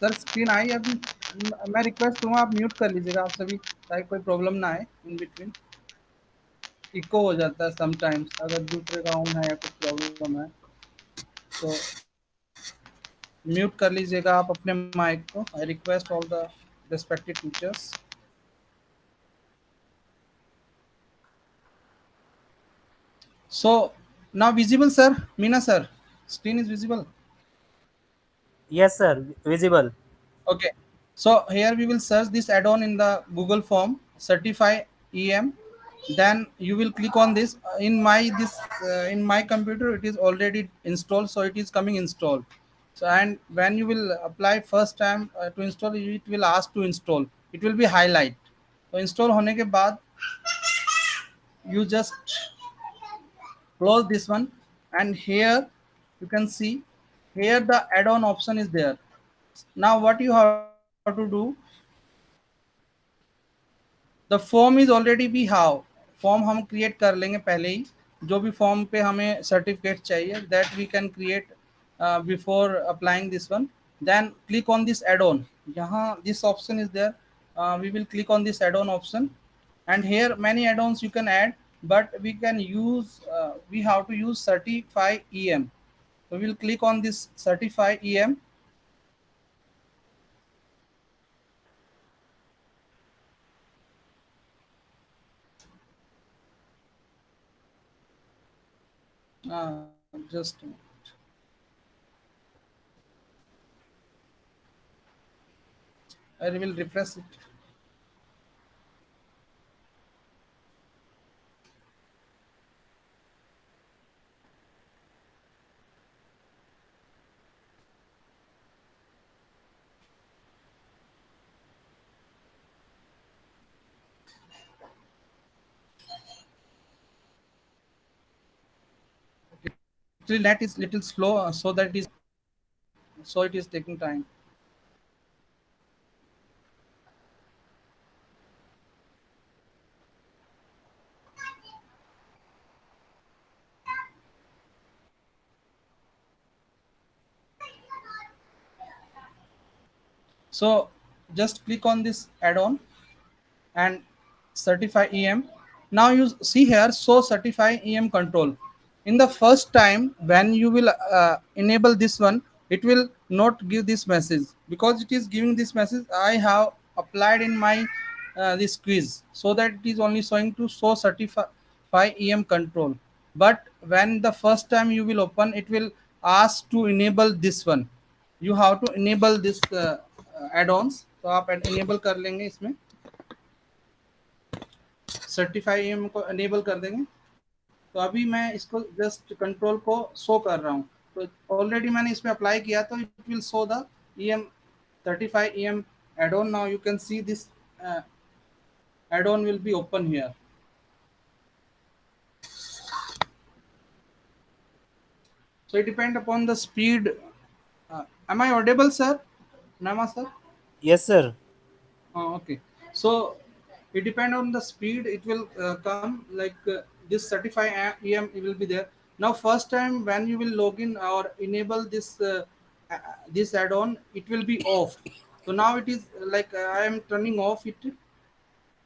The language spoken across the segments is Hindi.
सर स्क्रीन आई अभी। मैं रिक्वेस्ट करूँगा आप म्यूट कर लीजिएगा आप सभी, ताकि कोई प्रॉब्लम ना आए इन बिटवीन। इको हो जाता है समटाइम्स अगर दूसरे का ऑन है या कुछ प्रॉब्लम है तो म्यूट कर लीजिएगा आप अपने माइक को। I request all the respected teachers. So now visible, sir? Meena, sir, screen is visible. Yes, sir. Visible. Okay. So here we will search this add-on in the Google form, Certify EM. Then you will click on this. In my computer it is already installed, so it is coming installed. So and when you will apply first time to install, it will ask to install. It will be highlight. So install होने के बाद you just close this one, and here you can see here the add-on option is there. Now what you have to do, the form is already we how, form हम क्रिएट कर लेंगे पहले ही। जो भी फॉर्म पे हमें सर्टिफिकेट चाहिए that we can create before applying this one. Then click on this add on, यहाँ this option is there, we will click on this add on option, and here many add-ons you can add, but we can use we have to use Certify EM. So we will click on this Certify EM. Just a minute. I will refresh it. Actually net is little slow, so it is taking time. So just click on this add-on and Certify EM. Now you see here, so Certify EM control. In the first time when you will enable this one, it will not give this message, because it is giving this message I have applied in my this quiz, so that it is only showing to show Certify EM control. But when the first time you will open, it will ask to enable this one. You have to enable this add-ons, तो आप enable कर लेंगे इसमें, सर्टिफाई एम को एनेबल कर देंगे। तो अभी मैं इसको जस्ट कंट्रोल को शो कर रहा हूँ, तो ऑलरेडी मैंने इसमें अप्लाई किया, तो it will show the EM certify EM add-on. Now you can see this add-on will be open here. So it depends upon the speed. Am I audible, sir? Nama, sir? Yes, sir. Okay. So it depends on the speed. It will come like this certify EM it will be there. Now first time when you will log in or enable this add-on, it will be off. So now it is like I am turning off it.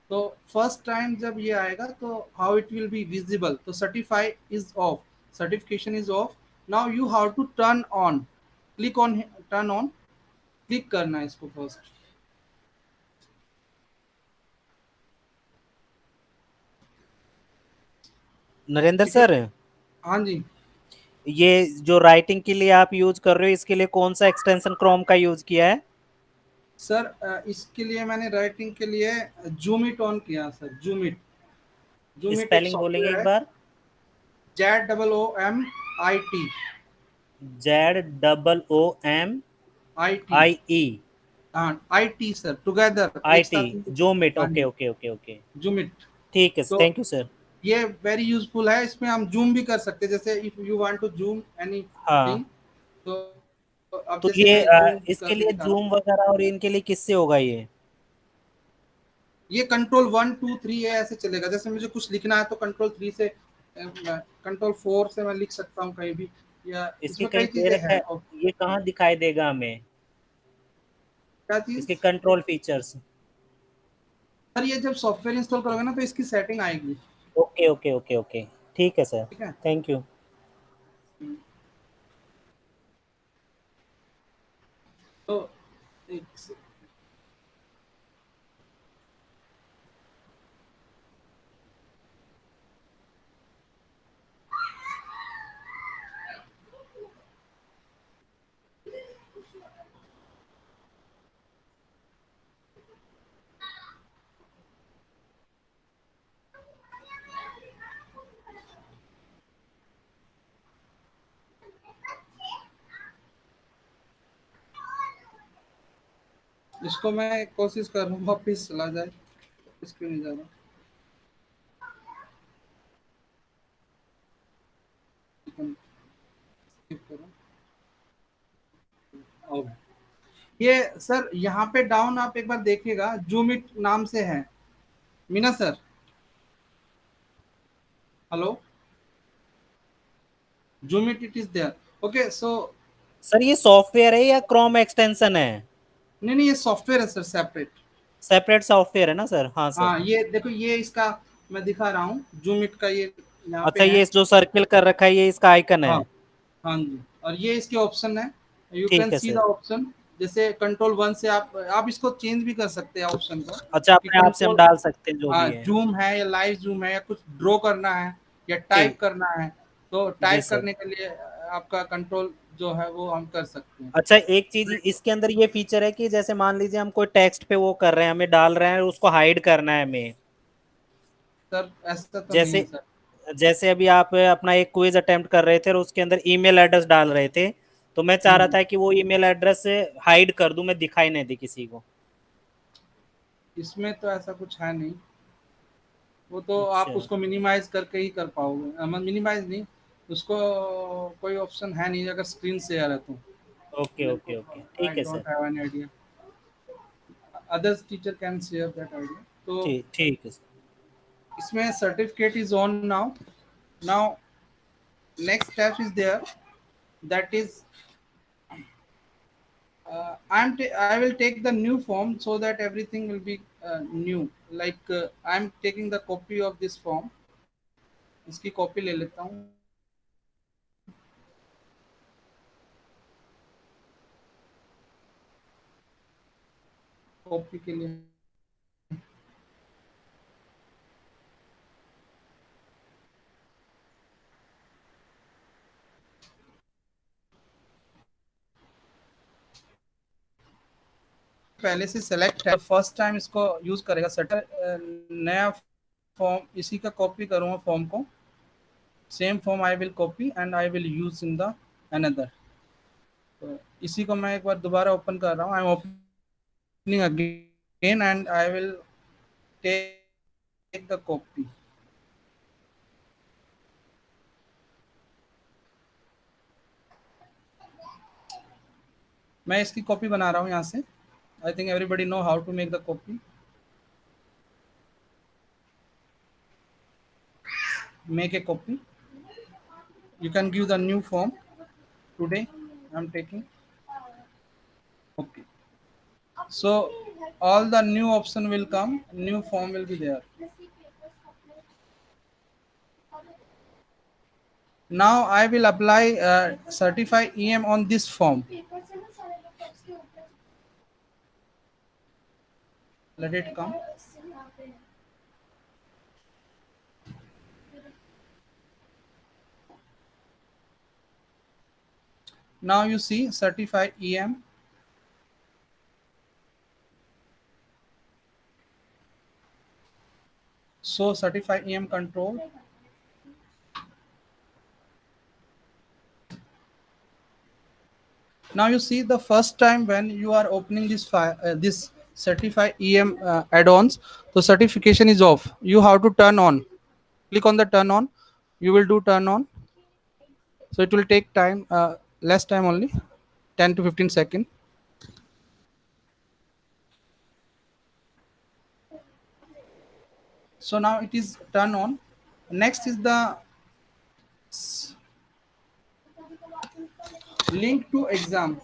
तो फर्स्ट टाइम जब ये आएगा तो how it will be visible, तो certify is off, certification is off. Now you have to turn on, click on turn on, click करना है इसको फर्स्ट। नरेंद्र ठीक है, सर, हाँ जी ये जो राइटिंग के लिए आप यूज कर रहे हो, इसके लिए कौन सा एक्सटेंशन क्रोम का यूज किया है? सर, इसके लिए मैंने राइटिंग के लिए जूम इट ऑन किया sir, zoom it. Zoom it एक स्पेलिंग बोलेंगे सॉफ्टवेयर एक है, बार? ZOOMIT, ZOOMIE। आई टी, हाँ आई टी सर, टुगेदर एक IT। साथ। Zoom it. हाँ ओके, जी, okay, okay, okay. Zoom it. ठीक है, तो थैंक यू सर। ये वेरी यूजफुल है, इसमें हम जूम भी कर सकते हैं, जैसे if you want to zoom हाँ, एनीथिंग। तो अब तो जैसे ये मैं जूम इसके करके लिए दिखा रहा हूँ, जूम वगैरह और इनके लिए किससे होगा ये? ये कंट्रोल 1 2 3 है ऐसे चलेगा। जैसे मुझे कुछ लिखना है तो कंट्रोल 3 से, कंट्रोल 4 से मैं लिख सकता हूँ कहीं भी, या इसकी इसमें कहीं कई दे चीजें रखा हैं। है? ये कहाँ दिखाई देगा हमें? क्या इसके चीज? Control features. सर ये जब सॉफ्टवेयर इंस्टॉल करोगे ना तो इसकी सेटिंग आएगी। ओके ओके ओके ओके, ठीक है सर। ठीक है। Thank you. तो एक इसको मैं कोशिश कर रहा हूँ वापिस चला जाए, इसक्यों नहीं जा रहा। Skip करो। और ये सर यहाँ पे डाउन आप एक बार देखिएगा, जूम इट नाम से है। Meena sir, hello, zoom it is there. Okay so, sir ये सॉफ्टवेयर है या क्रोम एक्सटेंशन है? नहीं नहीं, ये सॉफ्टवेयर है सर, सेपरेट। सेपरेट सॉफ्टवेयर है ना सर? हाँ सर। हाँ ये देखो, ये इसका मैं दिखा रहा हूँ, जूम इट का ये यहाँ पे अच्छा, है। ये जो सर्किल कर रखा है ये इसका आइकन हाँ, है? हाँ जी, और ये इसके ऑप्शन है। यू कैन ठीक है सी द सर। ऑप्शन। जैसे कंट्रोल 1 से आप इसको चेंज भी कर सकते हैं ऑप्शन को, अच्छा, कि अपने आप से हम कंट्रोल, डाल सकते हैं जो हाँ भी है। जूम है या लाइव जूम है, या कुछ ड्रॉ करना है या टाइप ठीक। करना है, तो जी टाइप सर। करने के लिए आपका कंट्रोल जो है वो हम कर सकते हैं। अच्छा, एक चीज इसके अंदर ये फीचर है कि जैसे मान लीजिए हम कोई टेक्स्ट पे वो कर रहे हैं, हमें डाल रहे हैं, उसको हाइड करना है हमें। सर ऐसा तो नहीं है जैसे सर। जैसे अभी आप अपना एक क्विज अटेम्प्ट कर रहे थे और उसके अंदर ईमेल एड्रेस डाल रहे थे, तो मैं चाह रहा हम्म, था कि वो ईमेल एड्रेस हाइड कर दूं, मैं दिखाई नहीं दी किसी को। इसमें तो ऐसा कुछ है नहीं। वो तो आप अच्छा। उसको मिनिमाइज करके ही कर पाओगे, मिनिमाइज नहीं, उसको कोई ऑप्शन है नहीं अगर स्क्रीन शेयर है तो। ओके मेरे ओके को ओके, आई ठीक है sir. Don't have any idea, others teacher can share that idea. तो ठीक ठीक है सर। इसमें certificate is on now. Now next step is there, that is I will take the new form so that everything will be new, like I'm taking the copy of this form, इसकी कॉपी ले लेता हूँ। कॉपी के लिए पहले से सेलेक्ट है, फर्स्ट टाइम इसको यूज करेगा सेटर, नया फॉर्म इसी का कॉपी करूँगा फॉर्म को, same form I will copy and I will use in the another. तो इसी को मैं एक बार दोबारा ओपन कर रहा हूँ, I am opening again and I will take the copy. मैं इसकी कॉपी बना रहा हूँ यहाँ से। I think everybody know how to make the copy. Make a copy, you can give the new form. Today I'm taking, okay, so all the new option will come, new form will be there. Now I will apply certify em on this form. Let it come. Now you see certify em. So certify em control. Now you see the first time when you are opening this file, this certify em add-ons, so certification is off, you have to turn on. Click on the turn on, you will do turn on. So it will take time, less time only, 10 to 15 seconds. So now it is turn on. Next is the link to exam.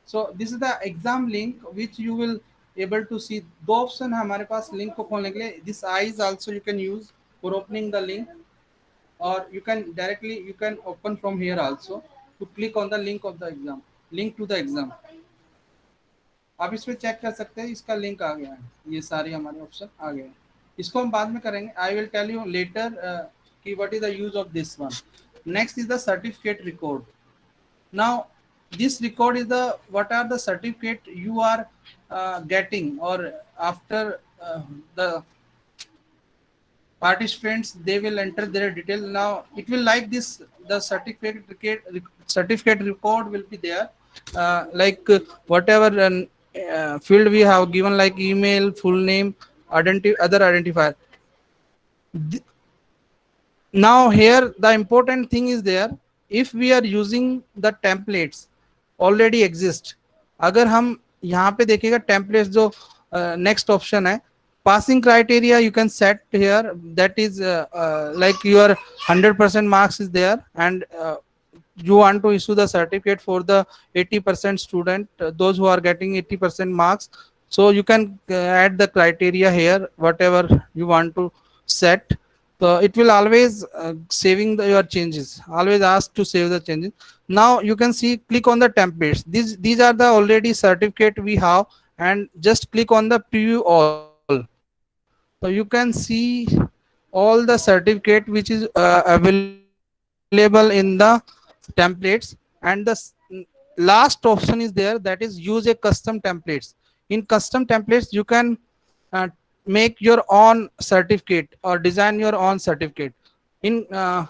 So this is the exam link which you will able to see. दो ऑप्शन है हमारे पास लिंक को खोलने के लिए. This eyes also you can use for opening the link, or you can directly you can open from here also to click on the link of the exam, link to the exam. आप इसमें चेक कर सकते हैं, इसका लिंक आ गया है, ये सारे हमारे ऑप्शन आ गए हैं. इसको हम बाद में करेंगे. I will tell you later कि what is the use of this one. Next is the certificate record. Now this record is the what are the certificate you are getting, or after the participants they will enter their detail. Now it will like this, the certificate record will be there, like whatever field we have given, like email, full name, other identifier. Now here the important thing is there, if we are using the templates already exist. अगर हम यहाँ पे देखिएगा templates जो next option है, passing criteria you can set here, that is like your 100% marks is there, and you want to issue the certificate for the 80% student, those who are getting 80% marks. So you can add the criteria here, whatever you want to set. So it will always saving your changes, always ask to save the changes. Now you can see, click on the templates. These are the already certificate we have, and just click on the preview all. So you can see all the certificate which is available in the templates. And the last option is there, that is use a custom templates. In custom templates you can make your own certificate or design your own certificate. In uh,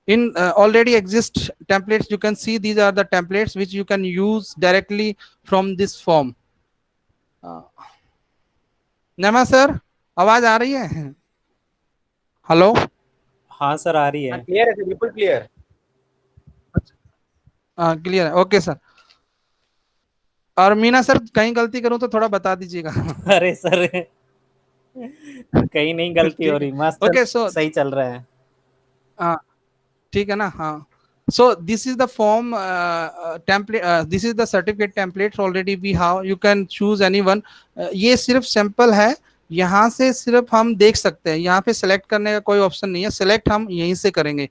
in already exist templates, you can see these are the templates which you can use directly from this form. नमा सर, आवाज आ रही है? हेलो. हाँ सर, आ रही है. क्लियर है सर, बिल्कुल क्लियर. क्लियर है, ओके सर. और मीना सर, कहीं गलती करूं तो थोड़ा बता दीजिएगा. अरे सर, कहीं नहीं गलती हो रही, मस्त. ओके, सो सही चल रहा है. हाँ, ठीक है ना. हाँ, so this is the form template, this is the certificate templates already we have, you can choose anyone. ये सिर्फ सैंपल है, यहाँ से सिर्फ हम देख सकते हैं, यहाँ पे सेलेक्ट करने का कोई ऑप्शन नहीं है. सेलेक्ट हम यहीं से करेंगे,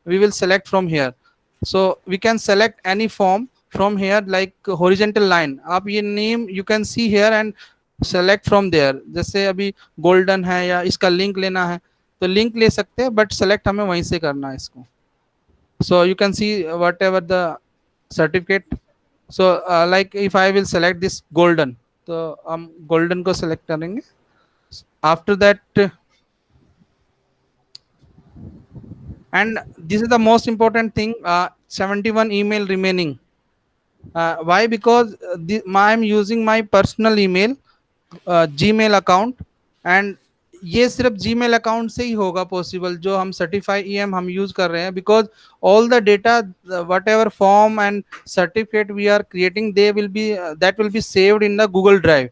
we will select from here. So we can select any form from here, like horizontal line. आप ये name you can see here and select from there. जैसे अभी golden है या इसका लिंक लेना है तो लिंक ले सकते हैं, बट सेलेक्ट हमें वहीं से करना है इसको. So you can see whatever the certificate. So like if I will select this golden, तो हम golden को select करेंगे. After that, and this is the most important thing, 71 email remaining. Why? Because I am using my personal email, Gmail account, and ये सिर्फ जीमेल अकाउंट से ही होगा पॉसिबल जो हम सर्टिफाई ईएम हम यूज कर रहे हैं. Because all the data, whatever form and certificate we are creating, they will be that will be saved in the Google drive.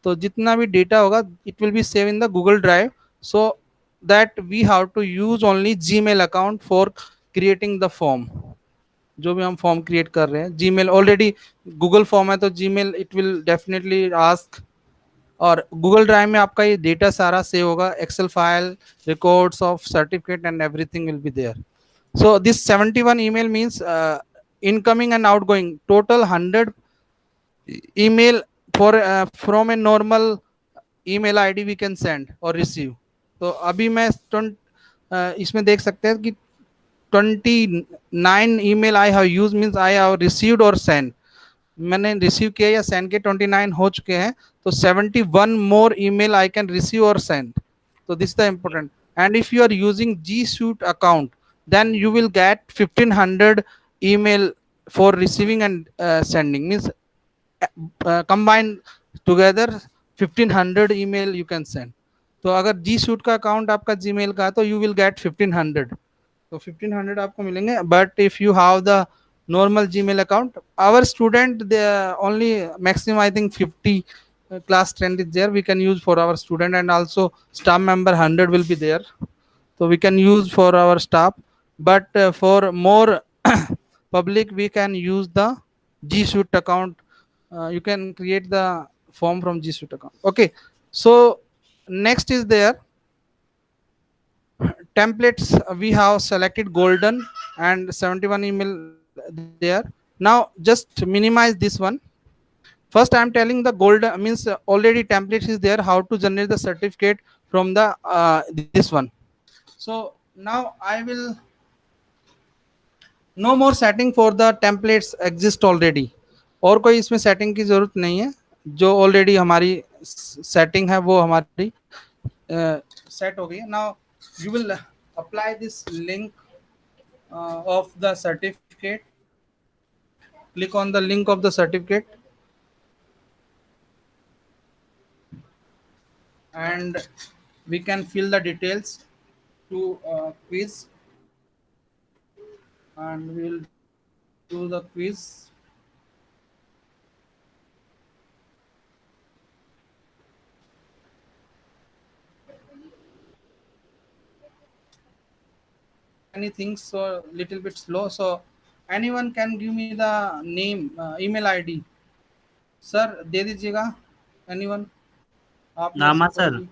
तो जितना भी डेटा होगा it will be save in the Google drive. So that we have to use only Gmail account for creating the form. जो भी हम फॉर्म क्रिएट कर रहे हैं, जीमेल ऑलरेडी गूगल फॉर्म है तो Gmail it will definitely ask. और गूगल ड्राइव में आपका ये डेटा सारा सेव होगा, excel file, records of certificate and everything will be there. So this 71 email means incoming and outgoing, total 100 email for from a normal email ID we can send और रिसीव. तो अभी मैं इसमें देख सकते हैं कि 29 email I have use, means I have received और सेंड. मैंने रिसीव किया या सेंड के 29 हो चुके हैं, तो 71 more email I can receive और सेंड. तो this the important. And if you are using G Suite account, then you will get 1500 email for receiving and sending, means combine together 1500 email you can send. तो अगर G Suite का अकाउंट आपका Gmail का है तो you will get 1500. तो 1500 आपको मिलेंगे. But if you have the normal Gmail account, our student, they only maximum I think 50 class 10 is there, we can use for our student, and also staff member 100 will be there, so we can use for our staff. But for more public we can use the G Suite account. You can create the form from G Suite account. Okay. So next is there templates. We have selected golden and 71 email there. Now just minimize this one. First I am telling the gold means already templates is there how to generate the certificate from the this one. So now I will no more setting for the templates exist already. और कोई इसमें सेटिंग की जरूरत नहीं है. जो ऑलरेडी हमारी सेटिंग है वो हमारी सेट हो गई है. Now you will apply this link of the certificate. Click on the link of the certificate and we can fill the details to quiz, and we will do the quiz. Anything so little bit slow, so anyone can give me the name, email id. Sir दे दीजिएगा. एनीवन आप में से नामा कोई सर। भी.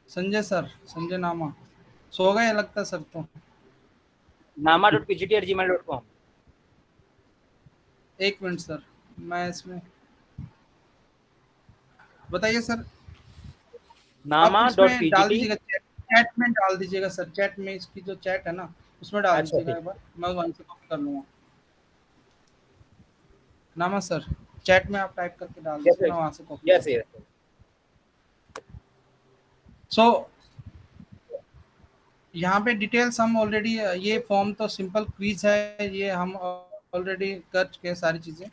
संजय सर, संजय नामा. सो गए लगता है सर. तो nama.pgt@gmail.com। एक मिनट सर, मैं इसमें बताइए सर. आप इसमें डाल nama.pgt। दीजिएगा, चैट चैट में डाल दीजिएगा सर. चैट में इसकी जो चैट है ना उसमें डाल अच्छा दीजिएगा ठीक। एक बार. मैं वहीं से कॉपी कर लूँगा. नामा सर चैट में आप टाइप करके डाल यस दीजिए, मैं वहाँ से कॉपी यस कर. यस। सो यहाँ पे डिटेल्स हम ऑलरेडी, ये फॉर्म तो सिंपल क्विज है, ये हम ऑलरेडी कर चुके हैं सारी चीज़ें.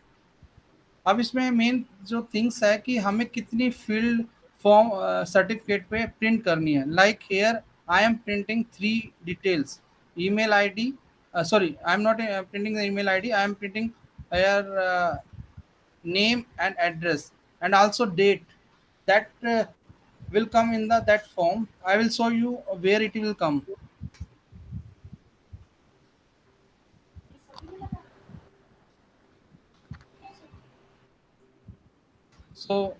अब इसमें मेन जो थिंग्स है कि हमें कितनी फील्ड फॉर्म सर्टिफिकेट पे प्रिंट करनी है. Like here I am printing 3 details. Email ID, sorry, I am not printing the email id. I am printing here name and address and also date. That will come in the that form. I will show you where it will come. So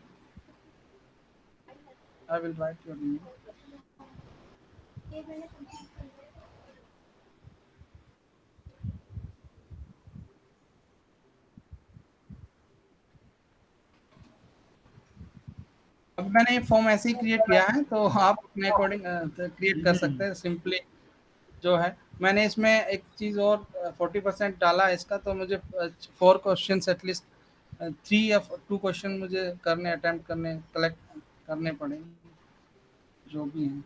I will write your email. अब मैंने ये फॉर्म ऐसे ही क्रिएट किया है, तो आप अपने अकॉर्डिंग क्रिएट कर सकते हैं सिंपली. जो है मैंने इसमें एक चीज़ और 40% डाला है इसका, तो मुझे 4 क्वेश्चन एटलीस्ट 3 या 2 क्वेश्चन मुझे करने, अटेम्प्ट करने, कलेक्ट करने पड़ेंगे जो भी हैं.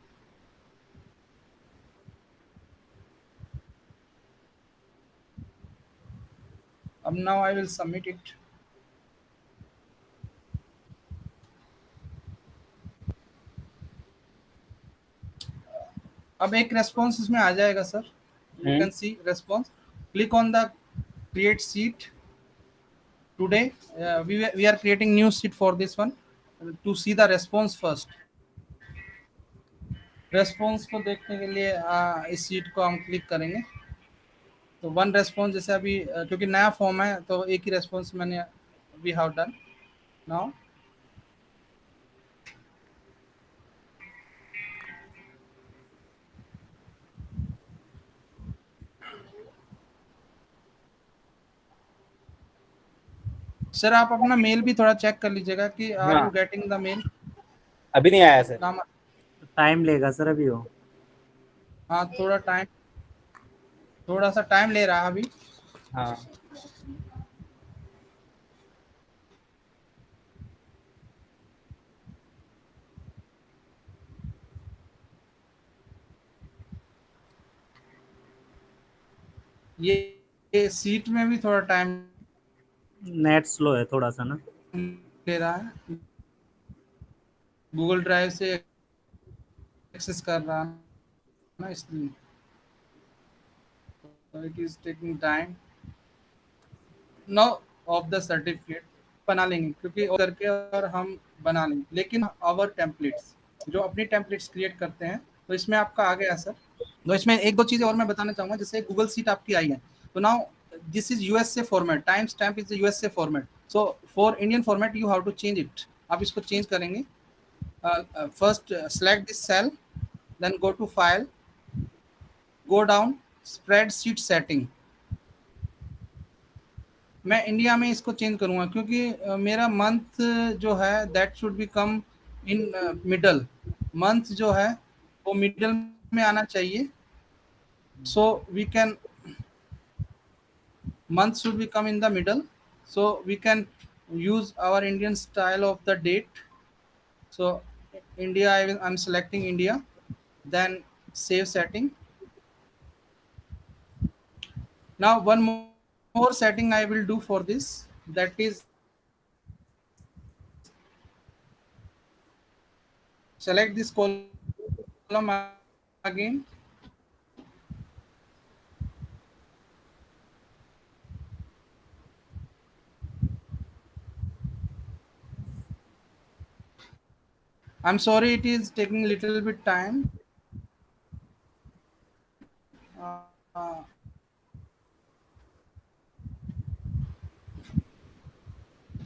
अब now I will submit it. अब एक रेस्पॉन्स इसमें आ जाएगा sir. You can C response. Click on the create seat. Today we are creating new sheet for this one. To see the response first, response को देखने के लिए इस सीट को हम क्लिक करेंगे. तो वन रेस्पॉन्स जैसे अभी क्योंकि नया फॉर्म है तो एक ही रेस्पॉन्स मैंने we have done now. Sir आप अपना मेल भी थोड़ा चेक कर लीजिएगा कि are you getting the mail. अभी नहीं आया सर। नाम टाइम लेगा सर अभी वो। हाँ थोड़ा सा टाइम ले रहा है अभी. हाँ ये सीट में भी थोड़ा टाइम नेट स्लो है थोड़ा सा ना। ले रहा है. गूगल ड्राइव से एक्सेस कर रहा है ना, इसलिए it is taking time. No of the certificate बना लेंगे क्योंकि और करके और हम बना लेंगे. लेकिन आवर टेम्पलेट्स जो अपनी टेम्पलेट्स क्रिएट करते हैं, तो इसमें आपका आ गया सर. तो इसमें एक दो चीज़ें और मैं बताना चाहूँगा. जैसे गूगल सीट आपकी आई है, तो now this is USA format, time stamp is the USA format, so for Indian format you have to change it. आप इसको change करेंगे. First select this cell, then go to file, go down, spreadsheet setting. मैं इंडिया में इसको चेंज करूंगा क्योंकि मेरा मंथ जो है that should be come in middle. Month जो है वो मिडल में आना चाहिए. So we can month should be come in the middle, so we can use our Indian style of the date. So India, I'm selecting India, then save setting. Now one more setting I will do for this, that is select this column again. I'm sorry, it is taking a little bit time.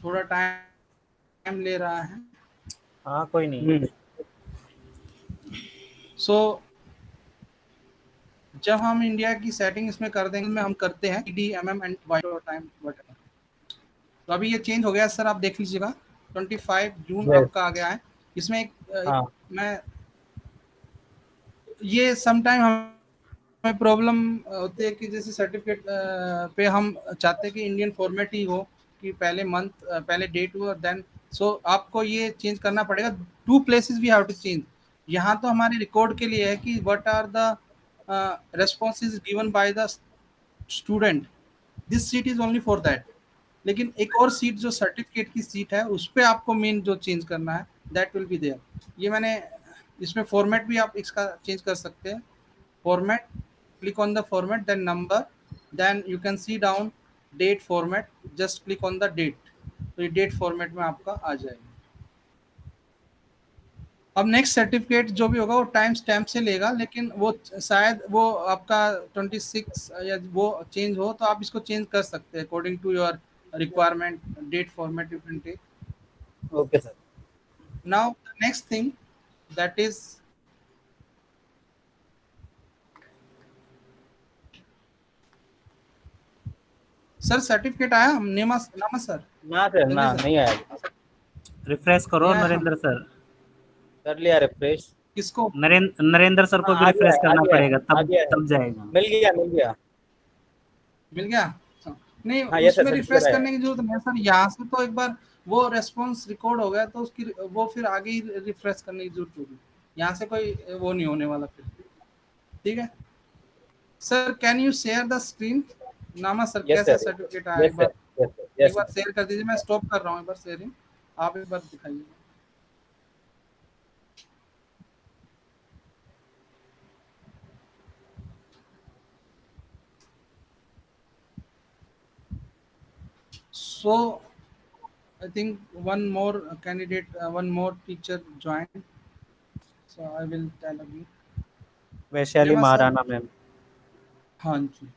थोड़ा टाइम ले रहा है. हाँ कोई नहीं. सो जब हम इंडिया की सेटिंग इसमें कर देंगे, में हम करते हैं D M M and white time वगैरह. तो अभी ये चेंज हो गया सर, आप देख लीजिएगा 25 जून Yes. आपका आ गया है. इसमें एक हाँ. मैं ये समटाइम हमें प्रॉब्लम होती है कि जैसे सर्टिफिकेट पे हम चाहते हैं कि इंडियन फॉर्मेट ही हो, कि पहले मंथ पहले डेट हो, देन सो आपको ये चेंज करना पड़ेगा. 2 places we have to change. यहाँ तो हमारे रिकॉर्ड के लिए है कि what are the responses given by the student. This sheet is only for that. लेकिन एक और सीट जो सर्टिफिकेट की सीट है उस पे आपको मेन जो चेंज करना है दैट विल बी देयर. ये मैंने इसमें फॉर्मेट भी आप इसका चेंज कर सकते हैं. Format, click on the format, then number, then you can see down date format, just click on the date. तो ये डेट फॉर्मेट में आपका आ जाएगा. अब नेक्स्ट सर्टिफिकेट जो भी होगा वो टाइम स्टैम्प से लेगा, लेकिन वो शायद वो आपका 26 या वो चेंज हो, तो आप इसको चेंज कर सकते हैं according to your requirement. Date format you can take. Okay sir. Now the next thing, that is sir certificate आया नेमा सर? ना सर, ना नहीं आया. रिफ्रेश करो Yeah. नरेंद्र सर. कर लिया रिफ्रेश. किसको? नरेंद्र सर को भी हाँ, आ रिफ्रेश गया, करना आ गया, पड़ेगा, आ तब गया। तब जाएगा. मिल गया. मिल गया? नहीं, हाँ, yes, उसमें sir, रिफ्रेश sir, करने की जरूरत नहीं है सर. यहाँ से तो एक बार वो रेस्पॉन्स रिकॉर्ड हो गया तो उसकी वो फिर आगे ही रिफ्रेश करने की जरूरत होगी. यहाँ से कोई वो नहीं होने वाला फिर. ठीक है sir. Can you share the screen? नामा सर, Yes, कैसा sir. सर्टिफिकेट आया? Yes एक बार sir. Yes sir. एक बार शेयर कर दीजिए. मैं स्टॉप कर रहा हूँ, एक बार शेयरिंग आप एक बार दिखाइए. So I think one more candidate, one more teacher joined. So I will tell again. Vaishali नेमा सर. महाराणा मैम. हाँ जी.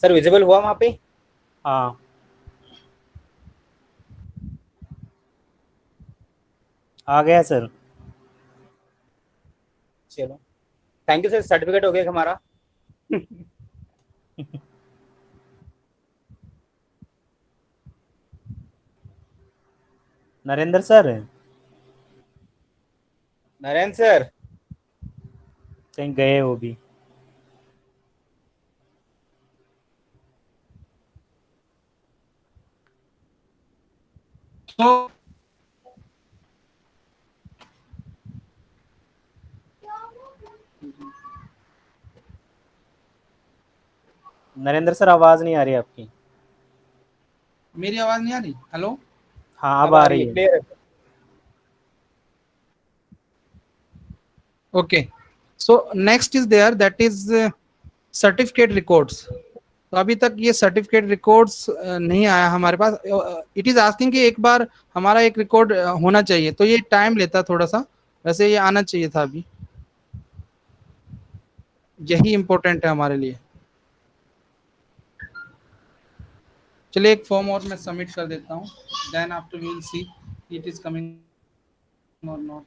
सर विजिबल हुआ वहाँ पे? हाँ आ गया सर. चलो, थैंक यू सर. सर्टिफिकेट हो गया हमारा. नरेंद्र सर नरेंद्र सर कहीं गए वो भी. So नरेंद्र सर आवाज नहीं आ रही आपकी. मेरी आवाज नहीं आ रही? हेलो. हाँ अब आ रही है. क्लियर है. Okay. So next is there, that is certificate records. तो अभी तक ये सर्टिफिकेट रिकॉर्ड्स नहीं आया हमारे पास. इट इज आस्किंग कि एक बार हमारा एक रिकॉर्ड होना चाहिए, तो ये टाइम लेता थोड़ा सा. वैसे ये आना चाहिए था अभी. यही इंपॉर्टेंट है हमारे लिए। चलिए एक फॉर्म और मैं सबमिट कर देता हूँ, then after we will see it is coming और नॉट।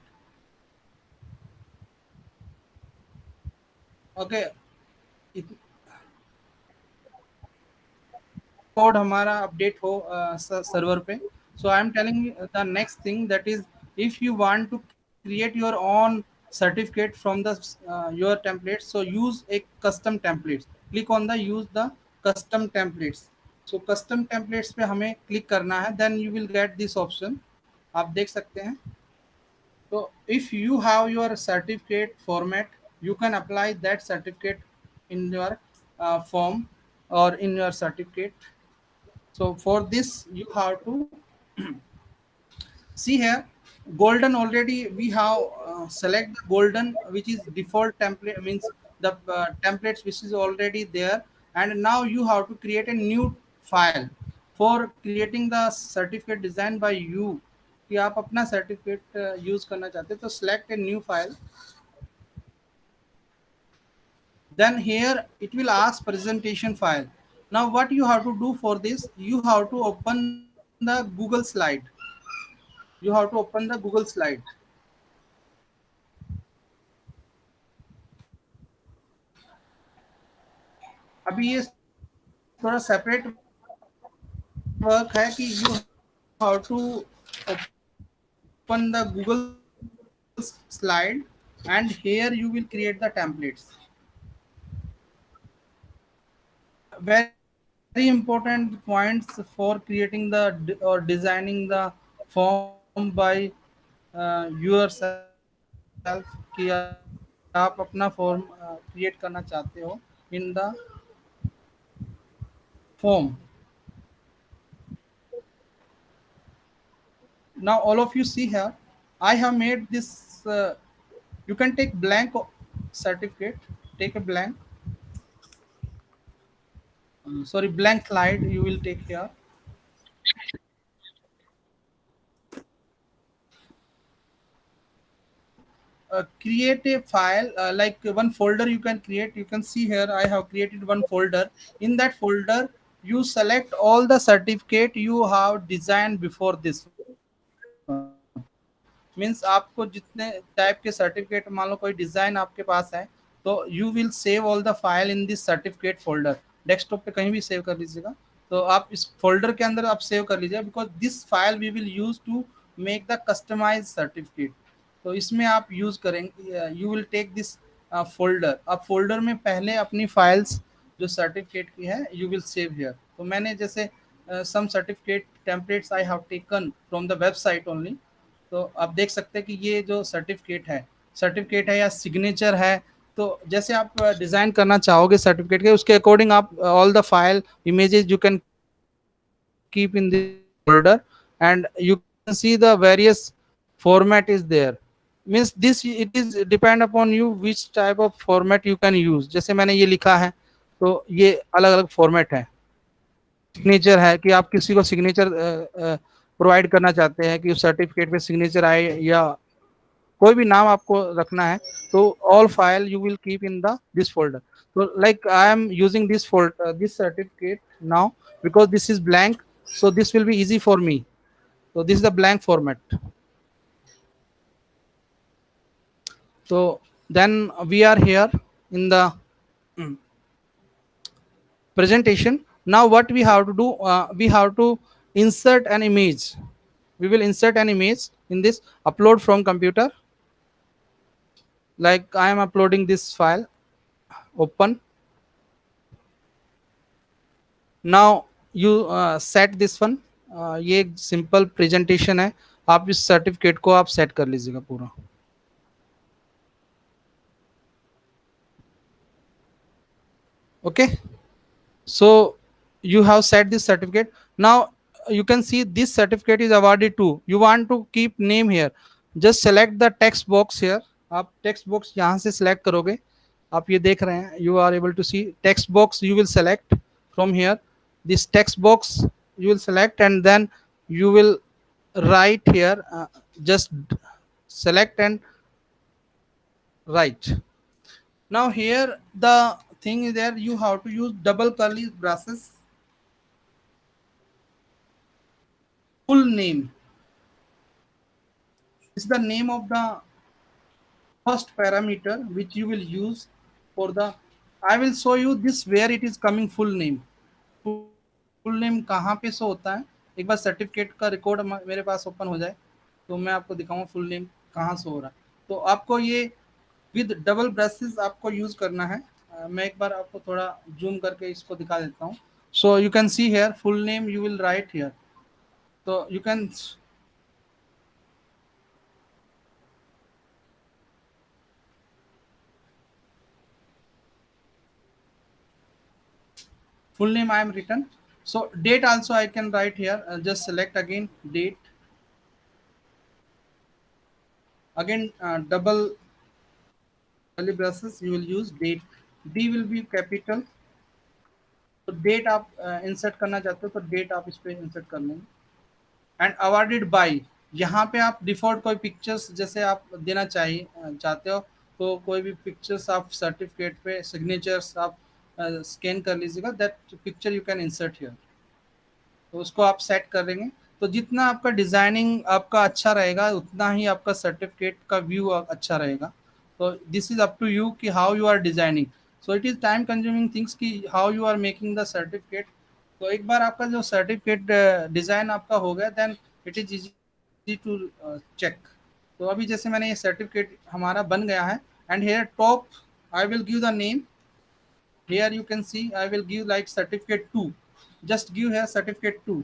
ओके, कोड हमारा अपडेट हो सर्वर पे। So I am telling the next thing that is, if you want to create your own certificate from the your templates, so use a custom templates, click on the use the custom templates। so custom templates पे हमें क्लिक करना है, then you will get this option, आप देख सकते हैं। so if you have your certificate format, you can apply that certificate in your form or in your certificate। so for this you have to see here, golden already we have select the golden, which is default template, means the templates which is already there, and now you have to create a new file for creating the certificate designed by you। कि आप अपना सर्टिफिकेट यूज करना चाहते हैं, तो select a new file, then here it will ask presentation file। now what you have to do for this, you have to open the Google slide, you have to open the Google slide। अभी ये थोड़ा सेपरेट वर्क है कि you have to open the Google slide and here you will create the templates। very important points for creating the or designing the form by yourself, कि आप अपना फॉर्म क्रिएट करना चाहते हो in the form। now all of you see here, I have made this you can take blank certificate, take a blank sorry blank slide you will take here, create a file like one folder you can create, you can see here I have created one folder, in that folder you select all the certificate you have designed before this one। Means आपको जितने टाइप के सर्टिफिकेट, मान लो कोई डिजाइन आपके पास है, तो you will save all the file in this certificate folder, desktop पे कहीं भी सेव कर लीजिएगा। तो आप इस फोल्डर के अंदर आप सेव कर लीजिए, because this file we will use to make the customise certificate. तो इसमें आप यूज करेंगे, you will take this folder, अब फोल्डर में पहले अपनी फाइल्स जो सर्टिफिकेट की है यू विल सेव हियर। तो मैंने जैसे some certificate templates I have taken from the website only. तो आप देख सकते हैं कि ये जो सर्टिफिकेट है या सिग्नेचर है, तो जैसे आप डिजाइन करना चाहोगे सर्टिफिकेट के, उसके अकॉर्डिंग आप all the file images you can keep in this folder and you can see the various format is there। means this it is depend upon you which type of format you can use। जैसे मैंने ये लिखा है, तो ये अलग अलग फॉर्मेट है। सिग्नेचर है कि आप किसी को सिग्नेचर प्रोवाइड करना चाहते हैं कि उस सर्टिफिकेट पे सिग्नेचर आए, या कोई भी नाम आपको रखना है, तो all file you will keep in the this folder. तो like I am using this folder this certificate now, because this is blank, so this will be easy for me। so this is the blank format। so then we are here in the presentation। now what we have to do, we have to insert an image, we will insert an image in this upload from computer, like I am uploading this file, open। now you set this one, ये एक सिंपल प्रेजेंटेशन है, आप इस सर्टिफिकेट को आप सेट कर लीजिएगा पूरा। okay, so you have set this certificate। now you can see this certificate is awarded to, you want to keep name here, just select the text box here। आप text box यहाँ से select करोगे, आप ये देख रहे हैं, you are able to see text box, you will select from here this text box, you will select and then you will write here, just select and write। Now here the thing is there, you have to use double curly braces. Full name is the name of the first parameter which you will use for the. I will show you this where it is coming full name. Full name कहाँ पे शो होता है, एक बार सर्टिफिकेट का रिकॉर्ड मेरे पास ओपन हो जाए तो मैं आपको दिखाऊंगा फुल नेम कहाँ शो हो रहा है. तो आपको ये विद डबल ब्रशेस आपको यूज करना है. मैं एक बार आपको थोड़ा जूम करके इसको दिखा देता हूँ. So you can see here full name you will write here. तो you can full name I am written. So date also I can write here. Just select again date. Again double curly braces you will use date. D will be capital. तो डेट आप इंसर्ट करना चाहते हो तो डेट आप इस पे इंसर्ट कर लेंगे. एंड अवॉर्डेड बाय, यहाँ पे आप डिफॉल्ट कोई पिक्चर्स जैसे आप देना चाहिए चाहते हो तो कोई भी पिक्चर्स आप सर्टिफिकेट पे सिग्नेचर्स आप स्कैन कर लीजिएगा. That picture you can insert here. तो उसको आप सेट कर देंगे. तो जितना आपका डिजाइनिंग आपका अच्छा रहेगा उतना ही आपका सर्टिफिकेट का व्यू अच्छा रहेगा. तो this is up to you कि how you are designing. So it is time consuming things कि how you are making the certificate. तो एक बार आपका जो सर्टिफिकेट डिजाइन आपका हो गया then it is easy to check. तो अभी जैसे मैंने ये सर्टिफिकेट हमारा बन गया है and here top I will give the name. Here you can see I will give like certificate 2. Just give here certificate 2.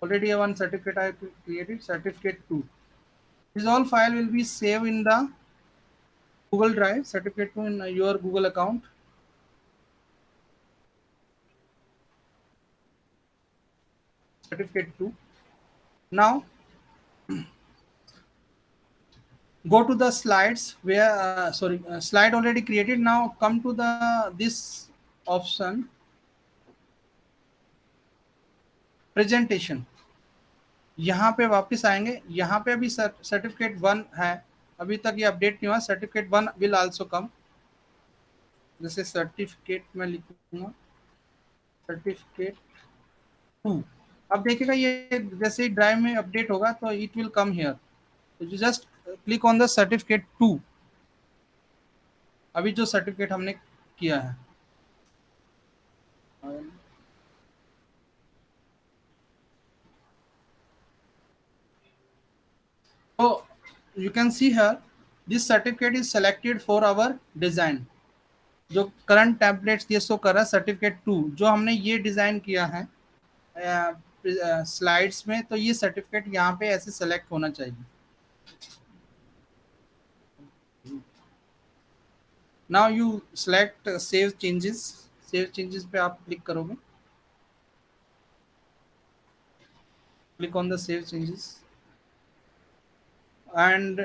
Already one certificate I have created, certificate 2. This all file will be saved in the Google Drive, certificate 2 in your Google account. Certificate 2. Now go to the slides where slide already created. Now come to the this option presentation. यहाँ पे वापस आएंगे. यहाँ पे अभी सर्टिफिकेट 1 है, अभी तक ये अपडेट नहीं हुआ. Certificate 1 will also come. जैसे सर्टिफिकेट में लिखूंगा सर्टिफिकेट 2. अब देखिएगा ये जैसे ड्राइव में अपडेट होगा तो इट विल कम हियर. तो you just click on the certificate 2. अभी जो सर्टिफिकेट हमने किया है तो you can see here this certificate is selected for our design. जो करंट टेम्पलेट्स ये शो कर रहा है सर्टिफिकेट 2 जो हमने ये डिजाइन किया है स्लाइड्स में. तो ये सर्टिफिकेट यहाँ पे ऐसे सेलेक्ट होना चाहिए. Now you select save changes. Save changes पे आप क्लिक करोगे. Click on the save changes and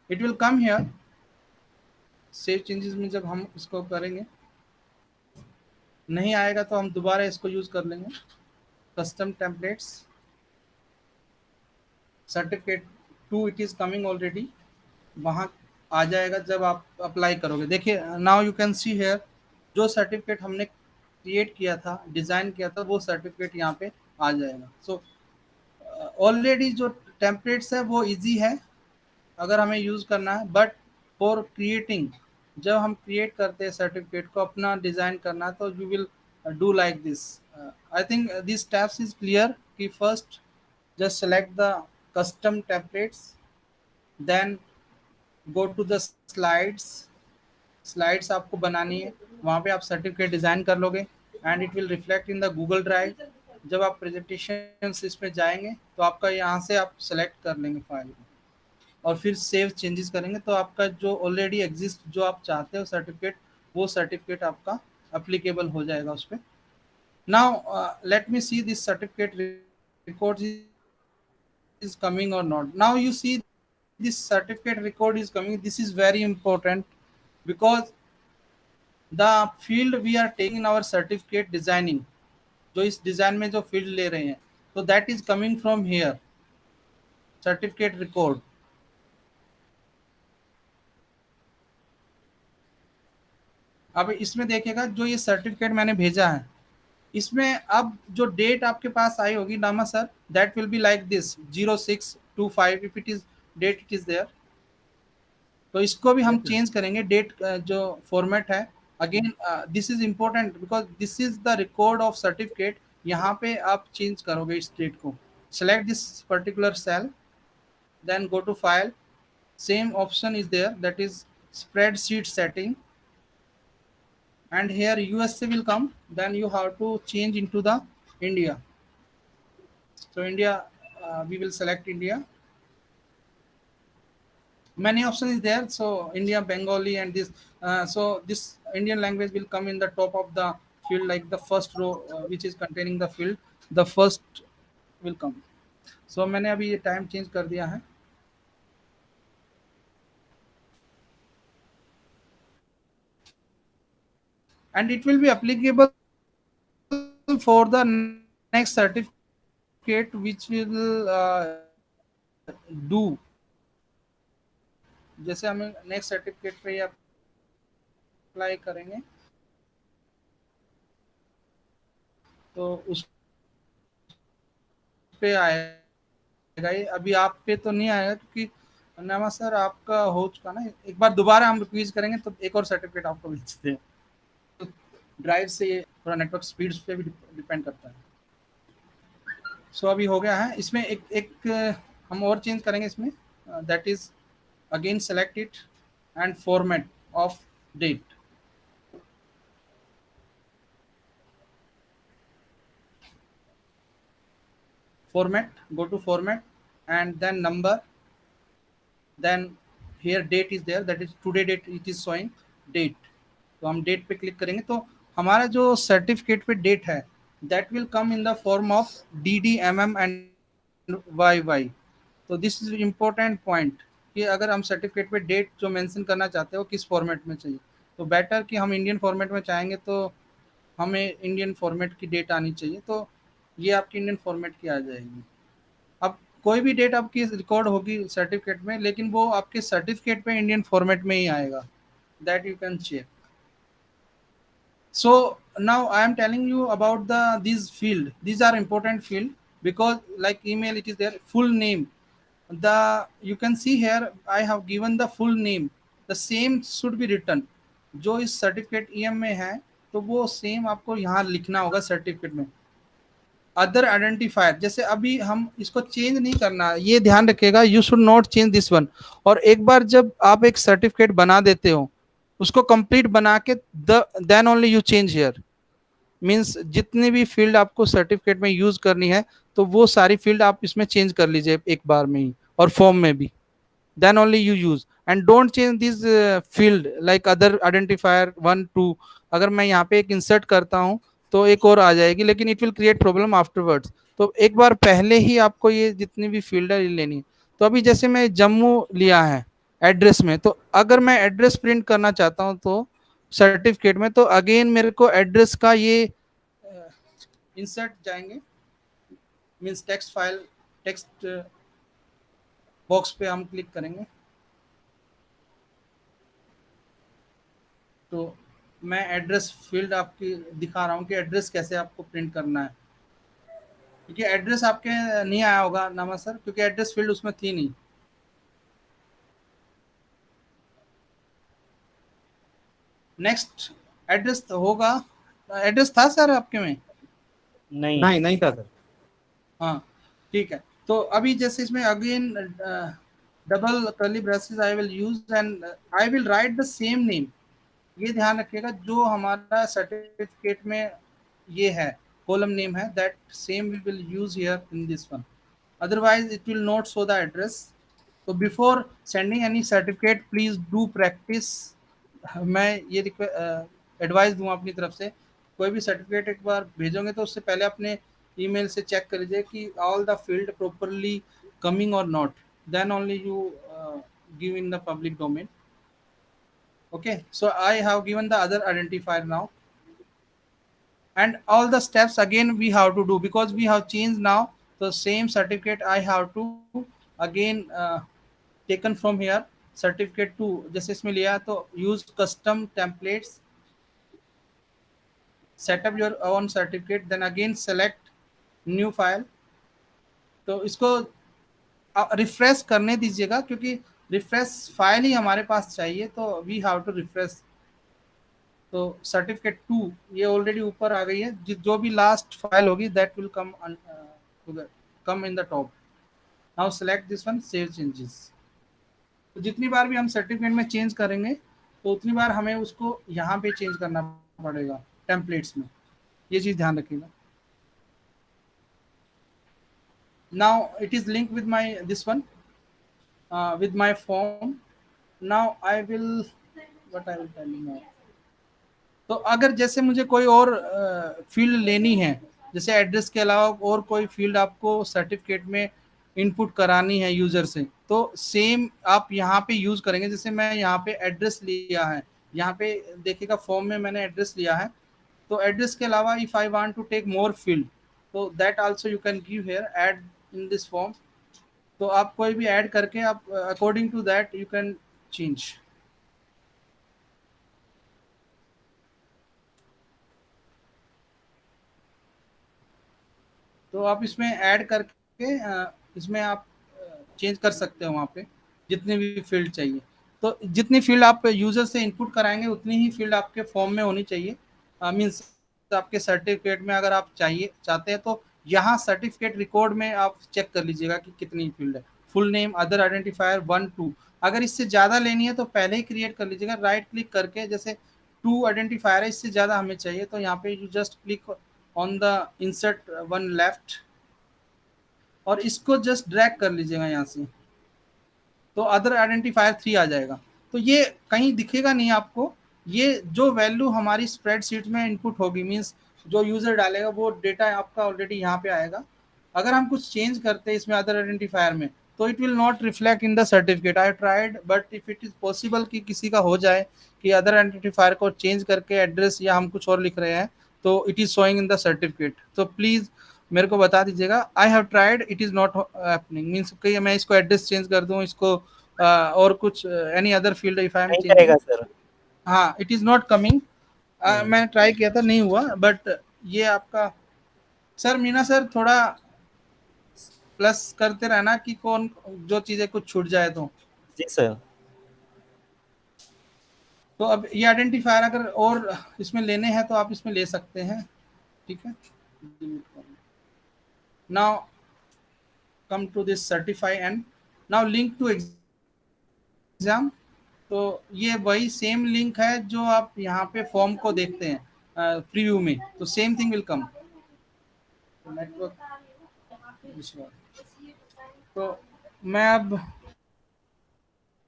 it will come here. Save changes में जब हम इसको करेंगे नहीं आएगा तो हम दोबारा इसको यूज कर लेंगे. Custom templates certificate 2 it is coming already. वहाँ आ जाएगा जब आप अप्लाई करोगे. देखिए now you can see here जो सर्टिफिकेट हमने क्रिएट किया था डिज़ाइन किया था वो सर्टिफिकेट यहाँ पे आ जाएगा. सो ऑलरेडी जो टेम्पलेट्स है वो इजी है अगर हमें यूज़ करना है. बट फॉर क्रिएटिंग जब हम क्रिएट करते हैं सर्टिफिकेट को अपना डिज़ाइन करना है तो you will do like this. I think this steps is clear कि first just select the custom templates, then go to the slides आपको बनानी है. वहाँ पे आप सर्टिफिकेट डिज़ाइन कर लोगे and it will reflect in the Google drive. जब आप प्रेजेंटेशन इसमें जाएंगे तो आपका यहाँ से आप सेलेक्ट कर लेंगे फाइल और फिर सेव चेंजेस करेंगे तो आपका जो ऑलरेडी एग्जिस्ट जो आप चाहते हो सर्टिफिकेट वो सर्टिफिकेट आपका अप्लीकेबल हो जाएगा उस पर. Now let me see this certificate record is coming or not. Now you see this certificate record is coming. This is very important because the field we are taking our certificate designing जो इस डिजाइन में जो फील्ड ले रहे हैं So that is coming from here, certificate record. अब इसमें देखिएगा जो ये सर्टिफिकेट मैंने भेजा है, इसमें अब जो डेट आपके पास आई होगी नामा sir, that will be like this 0625 if it is date it is there. तो इसको भी हम चेंज करेंगे डेट, जो फॉर्मेट है। Again this is important because this is the record of certificate. यहाँ पे आप चेंज करोगे इस डेट को। Select this particular cell, then go to file, same option is there, that is spreadsheet setting, and here USA will come. Then you have to change into the India. So India, we will select India. Many options is there, so India, Bengali, and this, so this Indian language will come in the top of the field, like the first row, which is containing the field, the first will come. So मैंने अभी ये टाइम चेंज कर दिया है। And it will be applicable for the next certificate which will do, जैसे हमें नेक्स्ट सर्टिफिकेट पे अप्लाई करेंगे तो उस पे आएगा। ये अभी आप पे तो नहीं आएगा क्योंकि नामा सर आपका हो चुका ना। एक बार दोबारा हम रिक्वेज करेंगे तो एक और सर्टिफिकेट आपको भेजते हैं। तो ड्राइव से ये थोड़ा नेटवर्क स्पीड पे भी डिपेंड करता है। सो अभी हो गया है। इसमें एक हम और चेंज करेंगे इसमें, that is again select it and format of date. Format, go to format and then number, then here date is there, that is today date, it is showing date. तो हम डेट पे क्लिक करेंगे तो हमारा जो सर्टिफिकेट पे डेट है that will come in the form of DD, MM and YY। तो दिस इज इम्पोर्टेंट पॉइंट कि अगर हम सर्टिफिकेट पे डेट जो मेंशन करना चाहते हो किस फॉर्मेट में चाहिए, तो बेटर कि हम इंडियन फॉर्मेट में चाहेंगे तो हमें इंडियन फॉर्मेट की डेट आनी चाहिए। तो ये आपकी इंडियन फॉर्मेट की आ जाएगी। अब कोई भी डेट आपकी रिकॉर्ड होगी सर्टिफिकेट में, लेकिन वो आपके सर्टिफिकेट पे इंडियन फॉर्मेट में ही आएगा, that you can check. So now I am telling you about these field. These are important field because like email it is there, full name. The you can see here I have given the full name. The same should be written. जो इस सर्टिफिकेट EM में है तो वो सेम आपको यहाँ लिखना होगा सर्टिफिकेट में। अदर आइडेंटिफायर, जैसे अभी हम इसको चेंज नहीं करना, ये ध्यान रखिएगा, you should not change this one. और एक बार जब आप एक सर्टिफिकेट बना देते हो उसको कंप्लीट बना के then only you change here. Means जितनी भी फील्ड आपको सर्टिफिकेट में यूज करनी है तो वो सारी फील्ड आप इसमें चेंज कर लीजिए एक बार में ही, और फॉर्म में भी। then only you use and don't change this field like other identifier 1 2। अगर मैं यहाँ पे एक इंसर्ट करता हूँ तो एक और आ जाएगी, लेकिन it will create problem afterwards. तो एक बार पहले ही आपको ये जितनी भी फील्ड है लेनी है। तो अभी जैसे मैं जम्मू लिया है एड्रेस में, तो अगर मैं एड्रेस प्रिंट करना चाहता हूँ तो सर्टिफिकेट में, तो अगेन मेरे को एड्रेस का ये इंसर्ट जाएंगे, means text file, text box पे हम क्लिक करेंगे तो मैं एड्रेस फील्ड आपकी दिखा रहा हूँ कि एड्रेस कैसे आपको प्रिंट करना है। क्योंकि एड्रेस आपके नहीं आया होगा नामा सर, क्योंकि एड्रेस फील्ड उसमें थी नहीं। नेक्स्ट एड्रेस होगा, एड्रेस था सर आपके में? नहीं था सर। हाँ ठीक है। तो अभी जैसे इसमें again double curly braces I will use and I will write the same name. ये ध्यान रखिएगा जो हमारा सर्टिफिकेट में ये है कॉलम नेम है, that same we will use here in this one, otherwise it will not show the address. तो before sending any certificate please do practice. मैं ये एडवाइस दूँ अपनी तरफ से, कोई भी सर्टिफिकेट एक बार भेजोगे तो उससे पहले अपने ईमेल से चेक कर लीजिए कि all the field properly coming और not, then only you give in the public domain. Okay, so I have given the other identifier now, and all the steps again we have to do because we have changed now तो same certificate I have to again taken from here certificate 2 जैसे इसमें लिया तो use custom templates setup your own certificate then again select new file. तो इसको रिफ्रेश करने दीजिएगा क्योंकि रिफ्रेश फाइल ही हमारे पास चाहिए तो वी हैव टू रिफ्रेश। तो सर्टिफिकेट 2 ये ऑलरेडी ऊपर आ गई है, जो भी लास्ट फाइल होगी that will come in the top. Now select this one save changes. तो जितनी बार भी हम सर्टिफिकेट में चेंज करेंगे तो उतनी बार हमें उसको यहाँ पे चेंज करना पड़ेगा टेम्पलेट्स में, ये चीज़ ध्यान रखिएगा। Now it is link with my this one with my form. Now I will what I will tell you now. तो अगर जैसे मुझे कोई और फील्ड लेनी है, जैसे एड्रेस के अलावा और कोई फील्ड आपको सर्टिफिकेट में इनपुट करानी है यूजर से, तो सेम आप यहाँ पे यूज करेंगे। जैसे मैं यहाँ पे एड्रेस लिया है, यहाँ पे देखिएगा फॉर्म में मैंने एड्रेस लिया है, तो एड्रेस के अलावा if I want to take more field तो that also you can give here add in this form. तो आप कोई भी ऐड करके आप according to that you can change. तो आप इसमें ऐड करके इसमें आप चेंज कर सकते हो वहाँ पे जितने भी फील्ड चाहिए। तो जितनी फील्ड आप यूजर से इनपुट कराएंगे उतनी ही फील्ड आपके फॉर्म में होनी चाहिए। मीन्स आपके सर्टिफिकेट में अगर आप चाहते हैं तो यहाँ सर्टिफिकेट रिकॉर्ड में आप चेक कर लीजिएगा कि कितनी फील्ड है। Full name, other identifier 1 2। अगर इससे ज़्यादा लेनी है तो पहले ही क्रिएट कर लीजिएगा, राइट क्लिक करके। जैसे 2 आइडेंटिफायर है, इससे ज़्यादा हमें चाहिए तो यहाँ पे you just click on the insert one left और इसको जस्ट ड्रैग कर लीजिएगा यहाँ से, तो अदर आइडेंटिफायर 3 आ जाएगा। तो ये कहीं दिखेगा नहीं आपको, ये जो वैल्यू हमारी स्प्रेडशीट में इनपुट होगी, मीन्स जो यूजर डालेगा वो डेटा आपका ऑलरेडी यहाँ पे आएगा। अगर हम कुछ चेंज करते हैं इसमें अदर आइडेंटिफायर में तो it will not reflect in the certificate. I tried but if it is possible कि किसी का हो जाए कि अदर आइडेंटिफायर को चेंज करके एड्रेस या हम कुछ और लिख रहे हैं तो it is showing in the certificate. तो प्लीज मेरे को बता दीजिएगा। I have tried, it is not happening. Means कि मैं इसको एड्रेस चेंज कर दूं, इसको और कुछ any other field if I am नहीं चेंजिंग, करेगा सर। हाँ इट इज नॉट कमिंग। मैंने ट्राई किया था, नहीं हुआ। बट ये आपका सर मीना सर थोड़ा प्लस करते रहना कि कौन जो चीजें कुछ छूट जाए तो। जी सर। तो अब ये आइडेंटिफायर अगर और इसमें लेने हैं तो आप इसमें ले सकते हैं, ठीक है। Now come to this certify and now link to exam. तो ये वही सेम लिंक है जो आप यहाँ पे फॉर्म को देखते हैं प्रीव्यू में, तो same thing will come. Network, तो मैं अब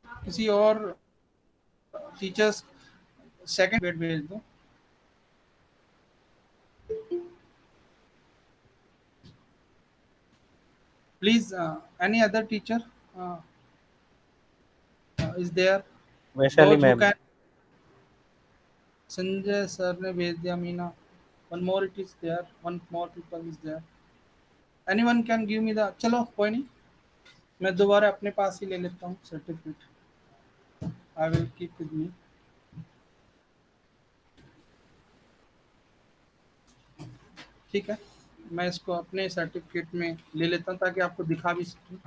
किसी और टीचर्स सेकंड ग्रेड भेज दूं। Please any other teacher is there, Vaishali those who ma'am. Can. Sanjay sir ने भेज दिया। Meena, one more it is there, one more people is there. Anyone can give me the, चलो कोई नहीं, मैं दोबारा अपने पास ही ले लेता हूँ certificate. I will keep with me. ठीक है, मैं इसको अपने सर्टिफिकेट में ले लेता हूँ ताकि आपको दिखा भी सकूँ।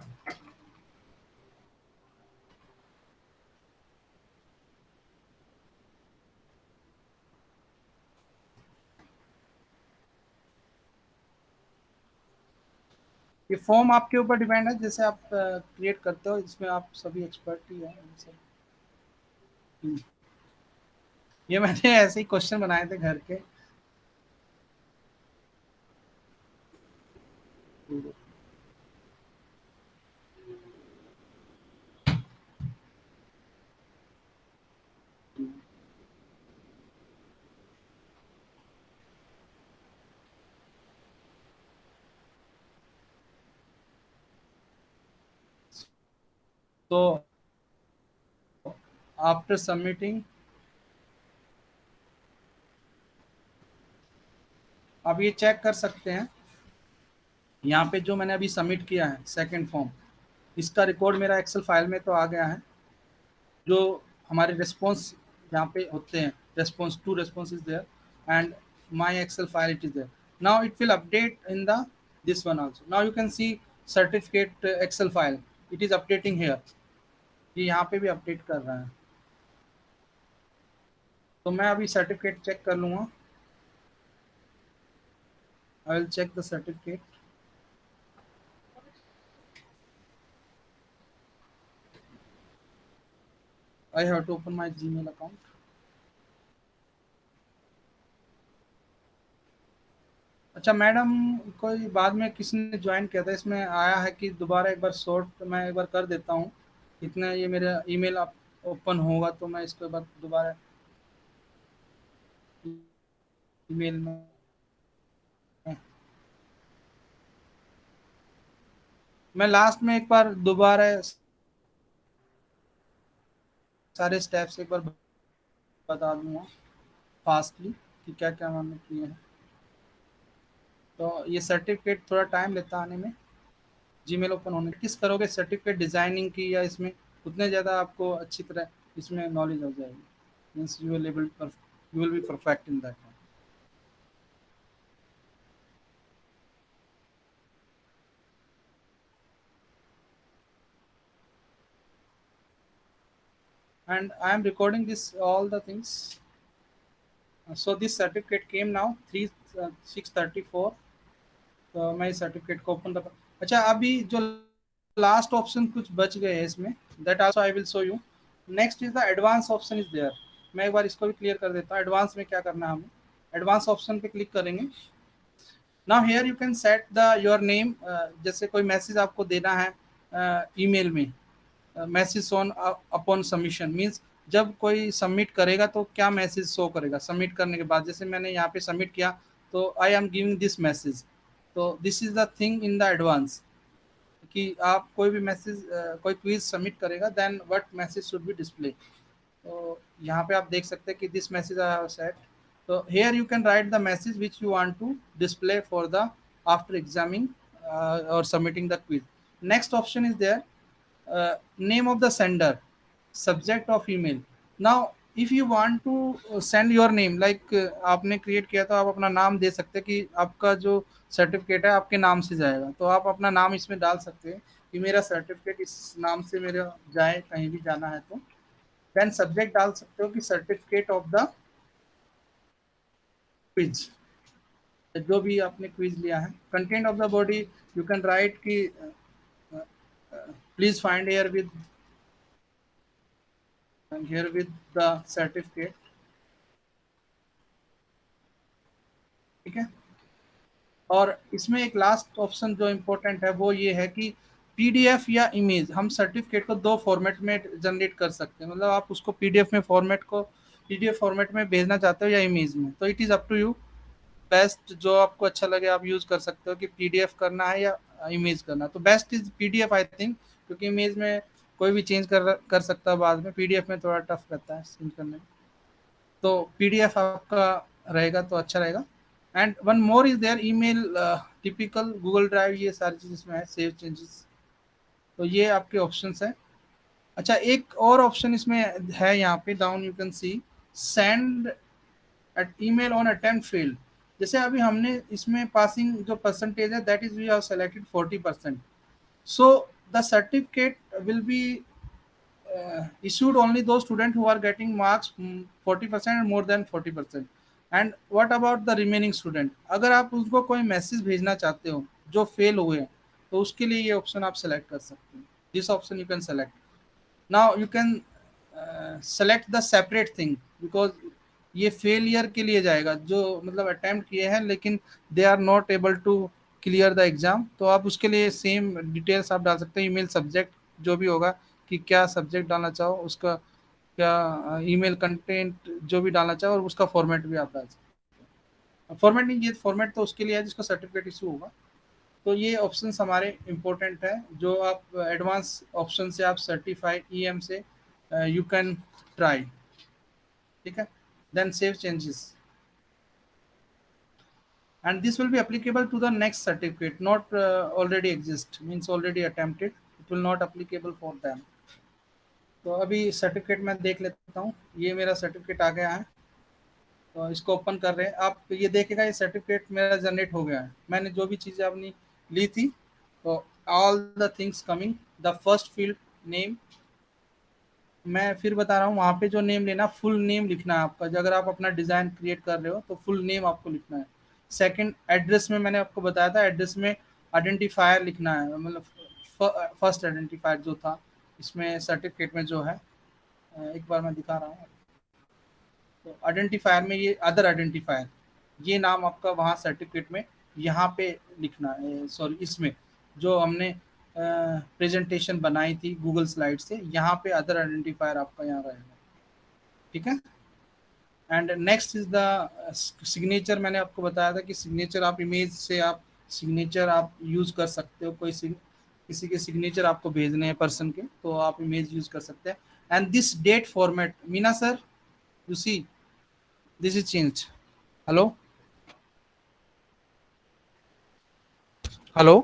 ये फॉर्म आपके ऊपर डिपेंड है, जैसे आप क्रिएट करते हो, इसमें आप सभी एक्सपर्ट ही हैं सब। ये मैंने ऐसे ही क्वेश्चन बनाए थे घर के। तो आफ्टर सबमिटिंग आप ये चेक कर सकते हैं यहाँ पे जो मैंने अभी सबमिट किया है सेकंड फॉर्म, इसका रिकॉर्ड मेरा एक्सेल फाइल में तो आ गया है। जो हमारे रिस्पॉन्स यहाँ पे होते हैं, response to response is there and my excel file it is there. Now it will update in the this one also. Now you can see certificate excel file, it is updating here. ये यहाँ पे भी अपडेट कर रहा है। तो मैं अभी सर्टिफिकेट चेक कर लूँगा। I will check the certificate. I have to open my Gmail account. अच्छा मैडम, कोई बाद में किसी ने ज्वाइन किया था, इसमें आया है कि दोबारा एक बार सॉर्ट, तो मैं एक बार कर देता हूँ। इतना ये मेरा ईमेल आप ओपन होगा तो मैं इसको एक बार दोबारा ईमेल में मैं लास्ट में एक बार दोबारा सारे स्टेप्स एक बार बता दूंगा फास्टली कि क्या क्या मैंने किए हैं। तो ये सर्टिफिकेट थोड़ा टाइम लेता आने में। जीमेल ओपन होने किस करोगे सर्टिफिकेट डिजाइनिंग की, या इसमें उतने ज़्यादा आपको अच्छी तरह इसमें नॉलेज हो जाएगी, means you will able you will be perfect in that. And I am recording this all the things. So this certificate came now 6:34। तो मैं इस सर्टिफिकेट को ओपन कर। अच्छा अभी जो लास्ट ऑप्शन कुछ बच गए हैं इसमें, that also I will show you. Next is the advance option is there. मैं एक बार इसको भी क्लियर कर देता हूँ। एडवांस में क्या करना है हमें, एडवांस ऑप्शन पे क्लिक करेंगे। Now here you can set the your name. जैसे कोई मैसेज आपको देना है ईमेल में, message on upon submission, means जब कोई सबमिट करेगा तो क्या मैसेज शो करेगा सबमिट करने के बाद। जैसे मैंने यहाँ पे सबमिट किया तो I am giving this message. तो this is the thing in the advance कि आप कोई भी मैसेज कोई क्विज सबमिट करेगा then what message should be display. तो यहाँ पे आप देख सकते हैं कि this message I have set. तो here you can write the message which you want to display for the after examining और submitting the quiz. Next option is there, name of the sender, subject of email. Now if you want to send your name like आपने क्रिएट किया तो आप अपना नाम दे सकते हैं कि आपका जो सर्टिफिकेट है आपके नाम से जाएगा। तो आप अपना नाम इसमें डाल सकते हैं कि मेरा सर्टिफिकेट इस नाम से मेरा जाए कहीं भी जाना है। तो देन सब्जेक्ट डाल सकते हो कि सर्टिफिकेट ऑफ द क्विज, जो भी आपने क्विज लिया है। Content of the body you can write कि please find here with here with the certificate। ठीक है। और इसमें एक लास्ट ऑप्शन जो इम्पोर्टेंट है वो ये है कि पीडीएफ या इमेज, हम सर्टिफिकेट को दो फॉर्मेट में जनरेट कर सकते हैं। मतलब आप उसको पीडीएफ में फॉर्मेट को पीडीएफ फॉर्मेट में भेजना चाहते हो या इमेज में, तो it is up to you. Best जो आपको अच्छा लगे आप यूज़ कर सकते हो कि पीडीएफ करना है या इमेज करना है। तो best is PDF I think, क्योंकि इमेज में कोई भी चेंज कर सकता है बाद में, पीडीएफ में थोड़ा टफ रहता है चेंज करने में। तो पीडीएफ आपका रहेगा तो अच्छा रहेगा। And one more is there email, typical Google drive, ये सारी चीज़ इसमें है, सेव चेंजेस। तो ये आपके ऑप्शंस हैं। अच्छा एक और ऑप्शन इसमें है, यहाँ पे down you can see send at email on attempt failed. जैसे अभी हमने इसमें पासिंग जो परसेंटेज है that is we have selected 40%। So the certificate will be issued only those students who are getting marks 40% and more than 40%। and what about the remaining student, अगर आप उनको कोई मैसेज भेजना चाहते हो जो फेल हुए हैं तो उसके लिए ये ऑप्शन आप सेलेक्ट कर सकते हैं। This option you can select. Now you can select the separate thing because ये फेलियर के लिए जाएगा, जो मतलब अटेम्प्ट किए हैं लेकिन they are not able to clear the exam. तो आप उसके लिए सेम डिटेल्स आप डाल सकते हैं, ईमेल सब्जेक्ट जो भी होगा कि क्या सब्जेक्ट डालना चाहो, उसका क्या ईमेल कंटेंट जो भी डालना चाहो, और उसका फॉर्मेट भी आप डाल सकते हैं। फॉर्मेट नहीं, ये फॉर्मेट तो उसके लिए है जिसका सर्टिफिकेट इशू होगा। तो ये ऑप्शंस हमारे इम्पोर्टेंट है जो आप एडवांस ऑप्शन से आप सर्टिफाइड ईएम से यू कैन ट्राई। ठीक है। Then save changes. and this will be applicable to the next certificate, not already exist, means already attempted, it will not applicable for them. तो अभी सर्टिफिकेट मैं देख लेता हूँ, ये मेरा सर्टिफिकेट आ गया है, तो इसको ओपन कर रहे हैं, आप ये देखेगा ये सर्टिफिकेट मेरा जनरेट हो गया है, मैंने जो भी चीज़ें अपनी ली थी, तो all the things coming, the first field name, मैं फिर बता रहा हूँ, वहाँ पे जो नेम लेना, फुल नेम लिखना है आपका, अगर आप अपना डिज़ाइन क्रिएट कर रहे हो तो फुल नेम आपको लिखना है। सेकंड, एड्रेस में मैंने आपको बताया था, एड्रेस में आइडेंटिफायर लिखना है, मतलब फर्स्ट आइडेंटिफायर जो था इसमें सर्टिफिकेट में जो है, एक बार मैं दिखा रहा हूँ, तो आइडेंटिफायर में ये अदर आइडेंटिफायर, ये नाम आपका वहाँ सर्टिफिकेट में यहाँ पे लिखना है, सॉरी इसमें जो हमने प्रेजेंटेशन बनाई थी गूगल स्लाइड से, यहाँ पे अदर आइडेंटिफायर आपका यहाँ रहेगा, ठीक है। And next is the signature, मैंने आपको बताया था कि सिग्नेचर आप इमेज से आप सिग्नेचर आप यूज कर सकते हो, कोई किसी के सिग्नेचर आपको भेजने हैं पर्सन के, तो आप इमेज यूज कर सकते हैं। And this date format, Meena sir you see this is change, hello hello,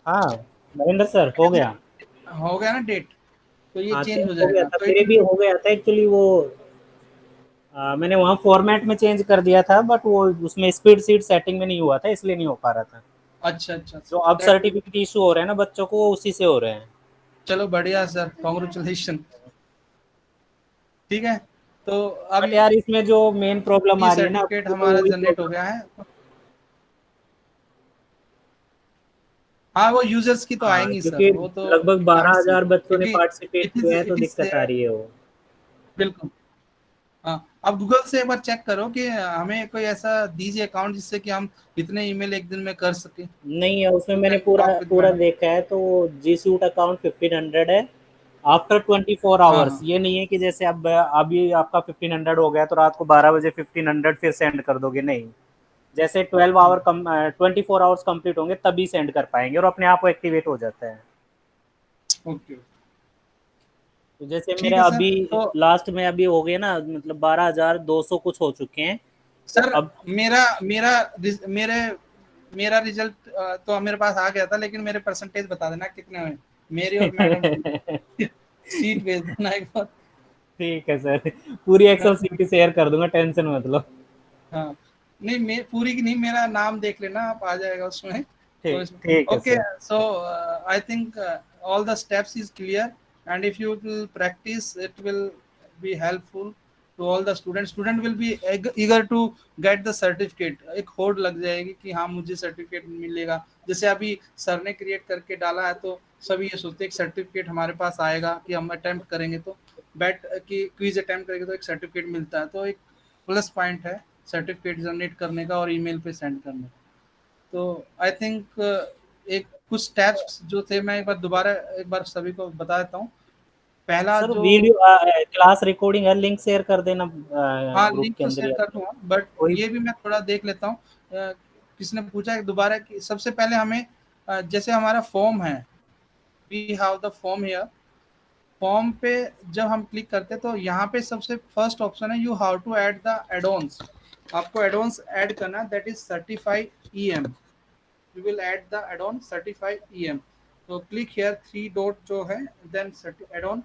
हाँ नरेंद्र सर, हो गया। हो गया ना डेट, तो ये हाँ चेंज हो हो गया जाएगा, था, तो मेरे भी हो गया था एक्चुअली, वो मैंने वहाँ फॉर्मेट में चेंज कर दिया था, बट वो उसमें स्पीड सीट सेटिंग में नहीं हुआ था, इसलिए नहीं हो पा रहा था। अच्छा अच्छा, जो अब दैट विल, सर्टिफिकेट इशू हो रहे हैं ना बच्चों को, वो उसी से हो रहे हैं। चलो बढ़िया सर, कॉन्ग्रेचुलेशन, ठीक है। तो अब बट यार इसमें जो मेन प्रॉब्लम ये आ रही है ना, सर्टिफिकेट वो हमारा वही जनरेट हो प्रॉब्लम। गया है, हाँ वो यूजर्स की तो हाँ आएंगी सर, क्योंकि वो तो लगभग आई एम सी, 12,000 बच्चों ने क्योंकि पार्टिसिपेट किए हैं, तो इट इज दिक्कत आ रही है वो। बिल्कुल। हाँ, आप गूगल से एक बार चेक करो कि हमें कोई ऐसा दीजिए अकाउंट जिससे कि हम इतने ईमेल एक दिन में कर सके, नहीं है उसमें, यू मैंने कैन पूरा टॉक विद पूरा मैडम। देखा है, तो जी सूट अकाउंट 1500 है आफ्टर 24 हाँ आवर्स। हाँ, ये नहीं है कि जैसे अब अभी आपका 1500 हो गया तो रात को 12 बजे 1500 फिर सेंड कर दोगे, नहीं। जैसे 24 आवर्स कंप्लीट होंगे तभी सेंड कर पाएंगे, और अपने आप वो एक्टिवेट हो जाता है। ओके, तो जैसे मेरे ठीक है सर। अभी तो लास्ट में अभी हो गए ना, मतलब 12,200 कुछ हो चुके हैं। तो सर अब मेरा मेरा मेरे मेरा रिजल्ट तो मेरे पास आ गया था, लेकिन मेरे परसेंटेज बता देना कितने हुए, मेरी और मैडम की सीट भेज देना एक बार। ठीक है सर, पूरी एक्सेल हाँ सीट शेयर कर दूंगा, टेंशन मत लो। हाँ, नहीं मैं पूरी की नहीं, मेरा नाम देख लेना आप, आ जाएगा उसमें, तो ठीक इसमें ठीक है okay. Sir. So I think all the steps is clear, and if you will practice it will be helpful to all the student will be eager to get the certificate, एक होड़ लग जाएगी कि हाँ मुझे सर्टिफिकेट मिलेगा, जैसे अभी सर ने क्रिएट करके डाला है, तो सभी ये सोचते हैं कि सर्टिफिकेट हमारे पास आएगा, कि हम अटेम्प्ट करेंगे तो बैट की क्विज अटेम्प्ट करेंगे तो एक सर्टिफिकेट मिलता है, तो एक प्लस पॉइंट है सर्टिफिकेट जनरेट करने का और ईमेल पे सेंड करने का। तो आई थिंक एक कुछ स्टेप्स जो थे, मैं एक बार दोबारा एक बार सभी को बता देता हूँ। पहला सर जो, वीडियो क्लास रिकॉर्डिंग है, लिंक शेयर कर देना हाँ ग्रुप लिंक के तो अंदर शेयर या कर दूंगा, बट कोई। ये भी मैं थोड़ा देख लेता हूँ। किसने पूछा है दोबारा कि सबसे पहले हमें जैसे हमारा फॉर्म है, we have the form here, form पे जब हम क्लिक करते हैं तो यहाँ पे सबसे फर्स्ट ऑप्शन है, you how to add the addons, आपको एडॉन्स ऐड करना, that is certify EM, you will add the add-on certify EM, so click here three dot जो है, then add-on,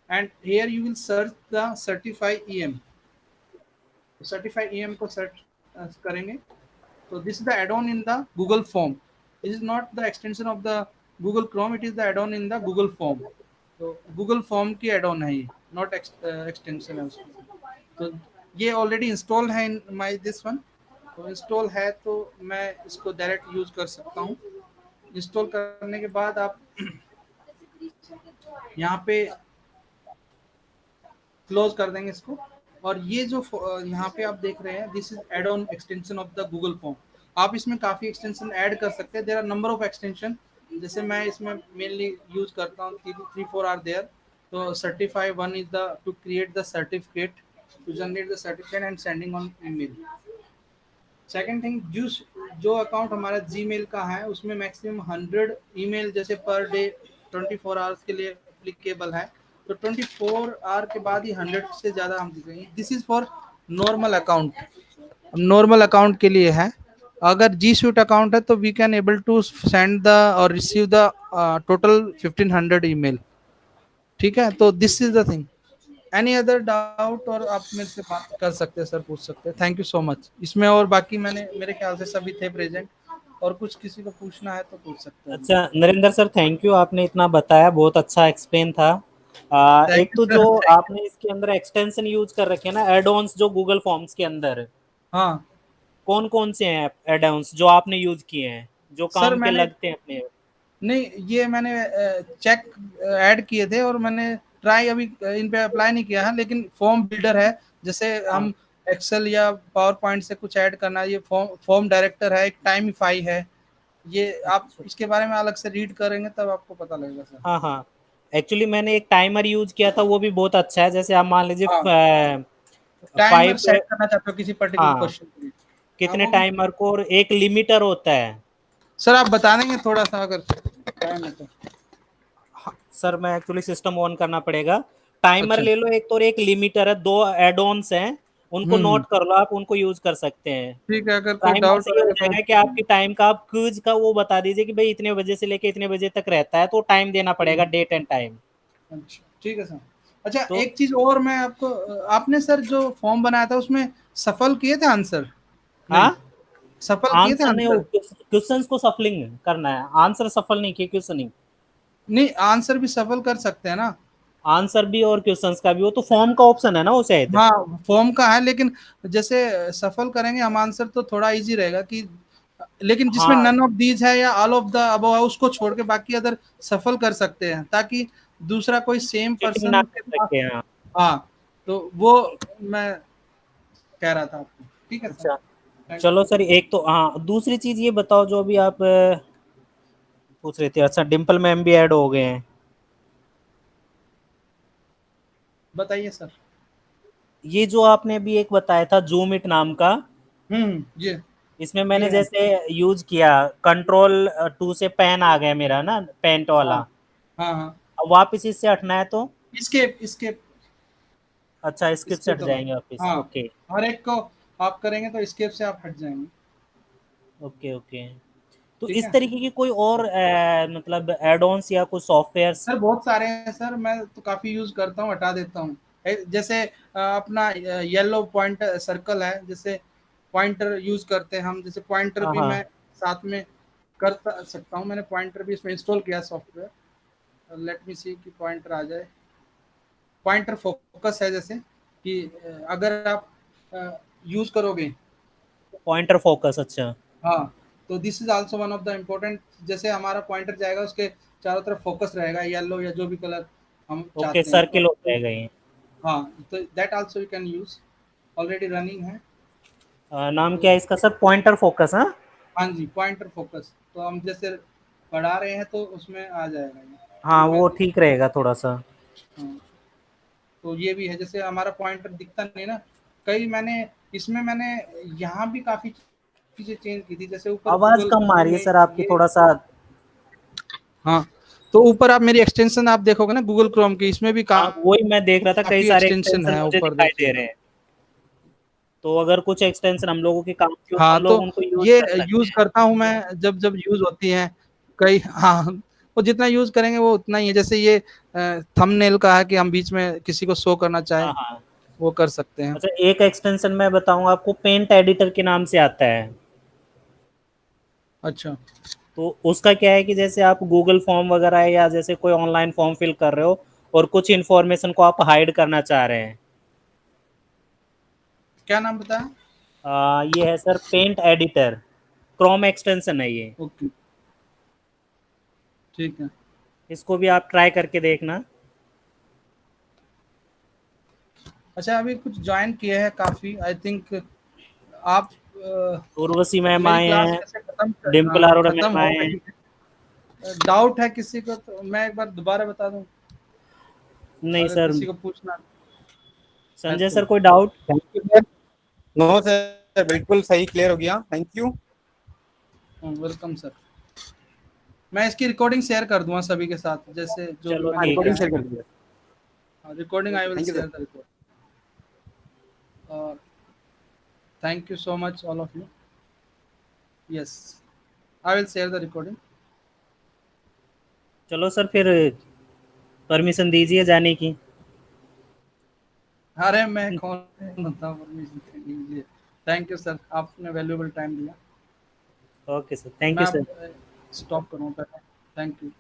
and here you will search the certify EM, certify EM को search करेंगे, so this is the add-on in the Google form, this is not the extension of the Google Chrome, it is the add-on in the Google form, तो Google form की add-on है ये, not extension है उसकी, तो ये ऑलरेडी इंस्टॉल है इन माई दिस वन, तो इंस्टॉल है तो मैं इसको डायरेक्ट यूज कर सकता हूँ। इंस्टॉल करने के बाद आप यहाँ पे क्लोज कर देंगे इसको, और ये जो यहाँ पे आप देख रहे हैं, this is add on extension of the Google form, आप इसमें काफ़ी एक्सटेंशन ऐड कर सकते हैं, there are number of extension, जैसे मैं इसमें मेनली यूज करता हूँ, 3-4 आर देयर, तो certify one is the to create the certificate, to generate the certificate and sending on email. Second thing, जो अकाउंट हमारा जीमेल का है उसमें मैक्सिमम 100 ईमेल जैसे पर डे 24 आवर्स के लिए एप्लीकेबल है, तो 24 आवर के बाद ही 100 से ज़्यादा हम दिखेंगे। This is for normal account, normal account के लिए है। अगर जी स्वीट अकाउंट है तो we can able to send the और रिसीव द टोटल 1500 ईमेल। ठीक है, तो this is the thing. Any other doubt और आप मेरे से बात कर सकते हैं सर, पूछ सकते हैं। थैंक यू सो मच इसमें। और बाकी मैंने मेरे ख्याल से सभी थे प्रेजेंट, और कुछ किसी को पूछना है तो पूछ सकते हैं। अच्छा नरेंद्र सर, थैंक यू, आपने इतना बताया, बहुत अच्छा एक्सप्लेन था। थैंक एक यू तो सर, जो थैंक यू। आपने इसके अंदर एक्सटेंशन यूज कर रखे हैं ना, एड ऑन्स, जो गूगल फॉर्म्स के अंदर हाँ कौन कौन से हैं एड ऑन्स जो आपने यूज किए हैं, जो सर, काम के मैंने लगते हैं अपने? नहीं, ये मैंने चेक ऐड किए थे, और मैंने ट्राई अभी इन पे अप्लाई नहीं किया है, लेकिन फॉर्म बिल्डर है। जैसे हाँ। हम एक्सेल या पावर पॉइंट से कुछ ऐड करना है, ये फॉर्म डायरेक्टर है, एक टाइमिफाई है। ये आप इसके बारे में अलग से रीड करेंगे तब आपको पता लगेगा सर। हाँ हाँ, एक्चुअली मैंने एक टाइमर यूज किया था, वो भी बहुत अच्छा है। जैसे आप मान लीजिए हाँ, टाइमर फाइव, सेट करना चाहते हो किसी पर्टिकुलर हाँ, क्वेश्चन के लिए। हाँ, कितने वो भी टाइमर को, और एक लिमिटर होता है। सर आप बता देंगे थोड़ा सा अगर टाइम है तो। हाँ, सर मैं एक्चुअली सिस्टम ऑन करना पड़ेगा। टाइमर अच्छा, ले लो एक तो, और एक लिमिटर है, दो एड ऑन्स हैं, उनको हम्म, नोट कर लो, आप उनको यूज कर सकते हैं। ठीक है, अगर कोई टाइमर डाउट से ये हो रहेगा तो जाएगा हम कि आपकी टाइम का, आप क्यूज का वो बता दीजिए कि भाई इतने बजे से लेके इतने बजे तक रहता है, तो टाइम देना पड़ेगा, डेट एंड टाइम। अच्छा, ठीक है सर। अच्छा, तो एक चीज और मैं आपको, आपने सर जो फॉर्म बनाया था उसमें सफल किए थे आंसर? नहीं, हाँ, सफल किए थे आंसर नहीं, आंसर? क्वेश्चंस को सफलिंग करना है, आंसर सफल नहीं किया, क्वेश्चनिंग। नहीं, आंसर भी सफल कर सकते हैं ना? आंसर भी और क्वेश्चंस का भी, वो तो फॉर्म का ऑप्शन है ना वो शायद। हाँ, फॉर्म का है, लेकिन जैसे सफल करेंगे हम आंसर तो थोड़ा इजी रहेगा कि, लेकिन जिसमें हाँ, नन ऑफ दीज है या ऑल ऑफ द अबव है उसको छोड़ के बाकी अदर सफल कर सकते हैं, ताकि दूसरा कोई सेम चीटिंग ना पर्सन के कर पास। सके। हाँ। हाँ, तो वो मैं कह रहा था आपको। ठीक है सर, अच्छा, थैंक चलो सर, एक तो हाँ, दूसरी चीज ये बताओ जो अभी आप पूछ रहे थे। अच्छा, डिम्पल मैम भी ऐड हो गए हैं। बताइए सर। ये जो आपने अभी एक बताया था जूम इट नाम का, जी, इसमें ये मैंने है। जैसे यूज किया, कंट्रोल 2 से पेन आ गया मेरा ना, पेंट हाँ, वाला। हाँ, हाँ, अब वापस इससे हटना है तो? स्केप, स्केप, अच्छा, स्किप से स्केप हट दबाओ। जाएंगे वापस, हाँ, ओके। हर एक को आप करेंगे तो स्केप से आप हट जाएंगे। Okay okay. तो ठीक इस है तरीके की कोई और मतलब एड ऑन्स या कुछ सॉफ्टवेयर्स? सर, बहुत सारे हैं सर, मैं तो काफ़ी यूज़ करता हूँ, हटा देता हूँ। जैसे अपना येलो पॉइंट सर्कल है, जैसे पॉइंटर यूज़ करते हैं हम, जैसे पॉइंटर हाँ भी हाँ। मैं साथ में कर सकता हूँ। मैंने पॉइंटर भी इसमें इंस्टॉल किया सॉफ्टवेयर। लेट मी सी कि पॉइंटर आ जाए। पॉइंटर फोकस है, जैसे कि अगर आप यूज़ करोगे। पॉइंटर फोकस, अच्छा। हाँ, तो this is also one of the important. जैसे हमारा पॉइंटर जाएगा उसके चारों तरफ फोकस रहेगा, येलो या जो भी कलर हम ओके, चाहते हैं, सर्किल हो तो जाएगा ये। हाँ, तो that also you can use. Already running है। नाम तो क्या है इसका सर? पॉइंटर फोकस, हाँ। हाँ जी, पॉइंटर फोकस, तो हम जैसे बढ़ा रहे हैं तो उसमें आ जाएगा ये। हाँ, तो मैं वो ठीक रहेगा थोड़ा सा। हाँ, तो ये भी है, जैसे हमारा पॉइंटर दिखता नहीं ना। कई मैंने इसमें मैंने यहाँ भी काफ़ी चीज़ें चेंज की थी, जैसे ऊपर आवाज गूगल कम आ क्रोम रही है में सर आपकी, ये। थोड़ा सा। हाँ, तो ऊपर आप मेरी एक्सटेंशन आप देखोगे ना गूगल क्रोम की, इसमें भी हाँ, वही मैं देख रहा था, कई काफ़ी सारे एक्सटेंशन एक्सटेंशन है, मुझे ऊपर दिखाई दे देखिएगा। रहे हैं। तो अगर कुछ एक्सटेंशन हम लोगों के काम की हो तो हाँ, हम लोग तो उनको यूज ये कर सकते यूज़ हैं। करता हूँ मैं, जब जब यूज़ होती हैं कई। हाँ, वो जितना यूज़ करेंगे वो उतना ही है। जैसे ये थंबनेल का है कि हम बीच में किसी को शो करना चाहें, हाँ हाँ। वो कर सकते हैं। अच्छा, एक एक्सटेंशन मैं बताऊंगा आपको, पेंट एडिटर के नाम से आता है। अच्छा, तो उसका क्या है कि जैसे आप गूगल फॉर्म वगैरह है, या जैसे कोई ऑनलाइन फॉर्म फिल कर रहे हो, और कुछ इन्फॉर्मेशन को आप हाइड करना चाह रहे हैं। क्या नाम बताया? ये है sir paint editor, chrome extension है ये। ओके, ठीक है। इसको भी आप ट्राई करके देखना। अच्छा, अभी कुछ ज्वाइन किए हैं काफ़ी, आई थिंक। आप उर्वशी मैम मेरी आए क्लास हैं, कैसे खत्म, डिम्पल हाँ, अरोड़ा खत्म मैम हो आए हैं। गई है। डाउट है किसी को तो मैं एक बार दोबारा बता दूं, नहीं अगर सर। किसी को पूछना है संजय तो। सर, कोई doubt? Thank you sir. No sir, बिल्कुल सही क्लियर हो गया, थैंक यू। Welcome sir. मैं इसकी रिकॉर्डिंग शेयर कर दूंगा सभी के साथ, जैसे जो भी चलो मैंने हाँ, ठीक किया रिकॉर्डिंग है। है। शेयर कर दीजिए। Recording, I will Thank you, share sir. the record. Uh, Thank you so much, all of you. Yes, I will share the recording. चलो सर फिर परमिशन दीजिए जाने की। अरे मैं कौन होता हूँ परमिशन देने के लिए। थैंक यू सर, आपने वैल्यूएबल टाइम दिया। ओके सर, थैंक मैं यू अब सर। स्टॉप करूँ पहले। Thank you.